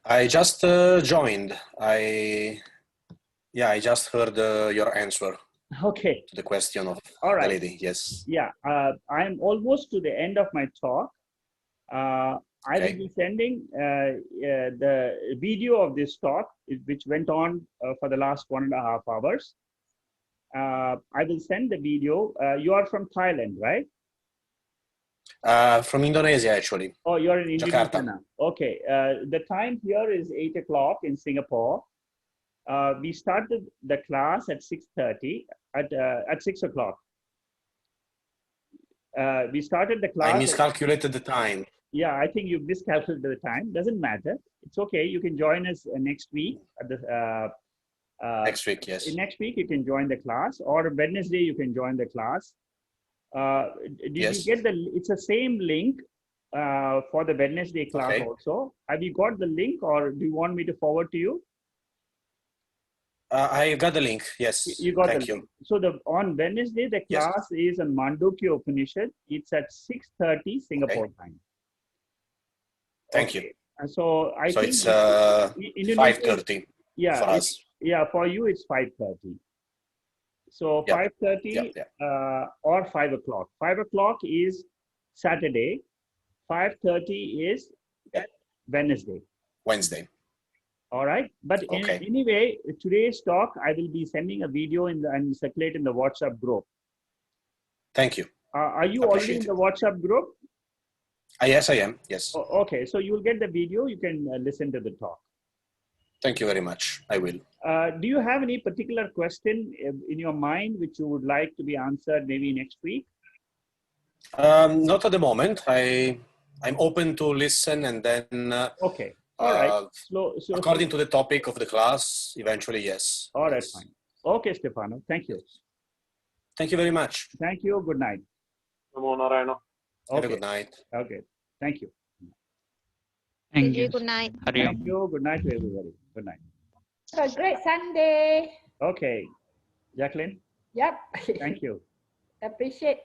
I just joined. I just heard your answer. Okay. To the question of all right. the lady. Yes. Yeah, I'm almost to the end of my talk. I will be sending the video of this talk, which went on for the last 1.5 hours. I will send the video. You are from Thailand, right? From Indonesia, actually. Oh, you're in Indonesia Jakarta. now. Okay. The time here is 8 o'clock in Singapore. We started the class at 6:30 at 6 o'clock. We started the class. I miscalculated the time. Yeah, I think you miscalculated the time. Doesn't matter. It's okay. You can join us next week. At the, next week, yes. Next week, you can join the class, or Wednesday, you can join the class. Did you get the? It's the same link for the Wednesday class also. Have you got the link, or do you want me to forward to you? I got the link. Yes. You got Thank the you. link. So on Wednesday, the class is on Mandukya Upanishad. It's at 6:30 Singapore time. Thank you. And so I think it's 5:30 for us. Yeah, for you it's 5:30. So 5:30 or 5 o'clock. 5 o'clock is Saturday. 5:30 is Wednesday. Wednesday. All right. But anyway, today's talk, I will be sending a video and circulate in the WhatsApp group. Thank you. Are you already in the WhatsApp group? Yes, I am. Yes. Okay. So you'll get the video. You can listen to the talk. Thank you very much. I will. Do you have any particular question in your mind which you would like to be answered maybe next week? Not at the moment. I'm open to listen and then. Okay. All right. So according to the topic of the class, eventually, yes. All right, fine. Okay, Stefano. Thank you. Thank you very much. Thank you. Good night. Have a good night. Okay. Thank you. Thank you. Good night. Thank you. Good night to everybody. Good night. Have a great Sunday. Okay. Jacqueline? Yep. Thank you. Appreciate.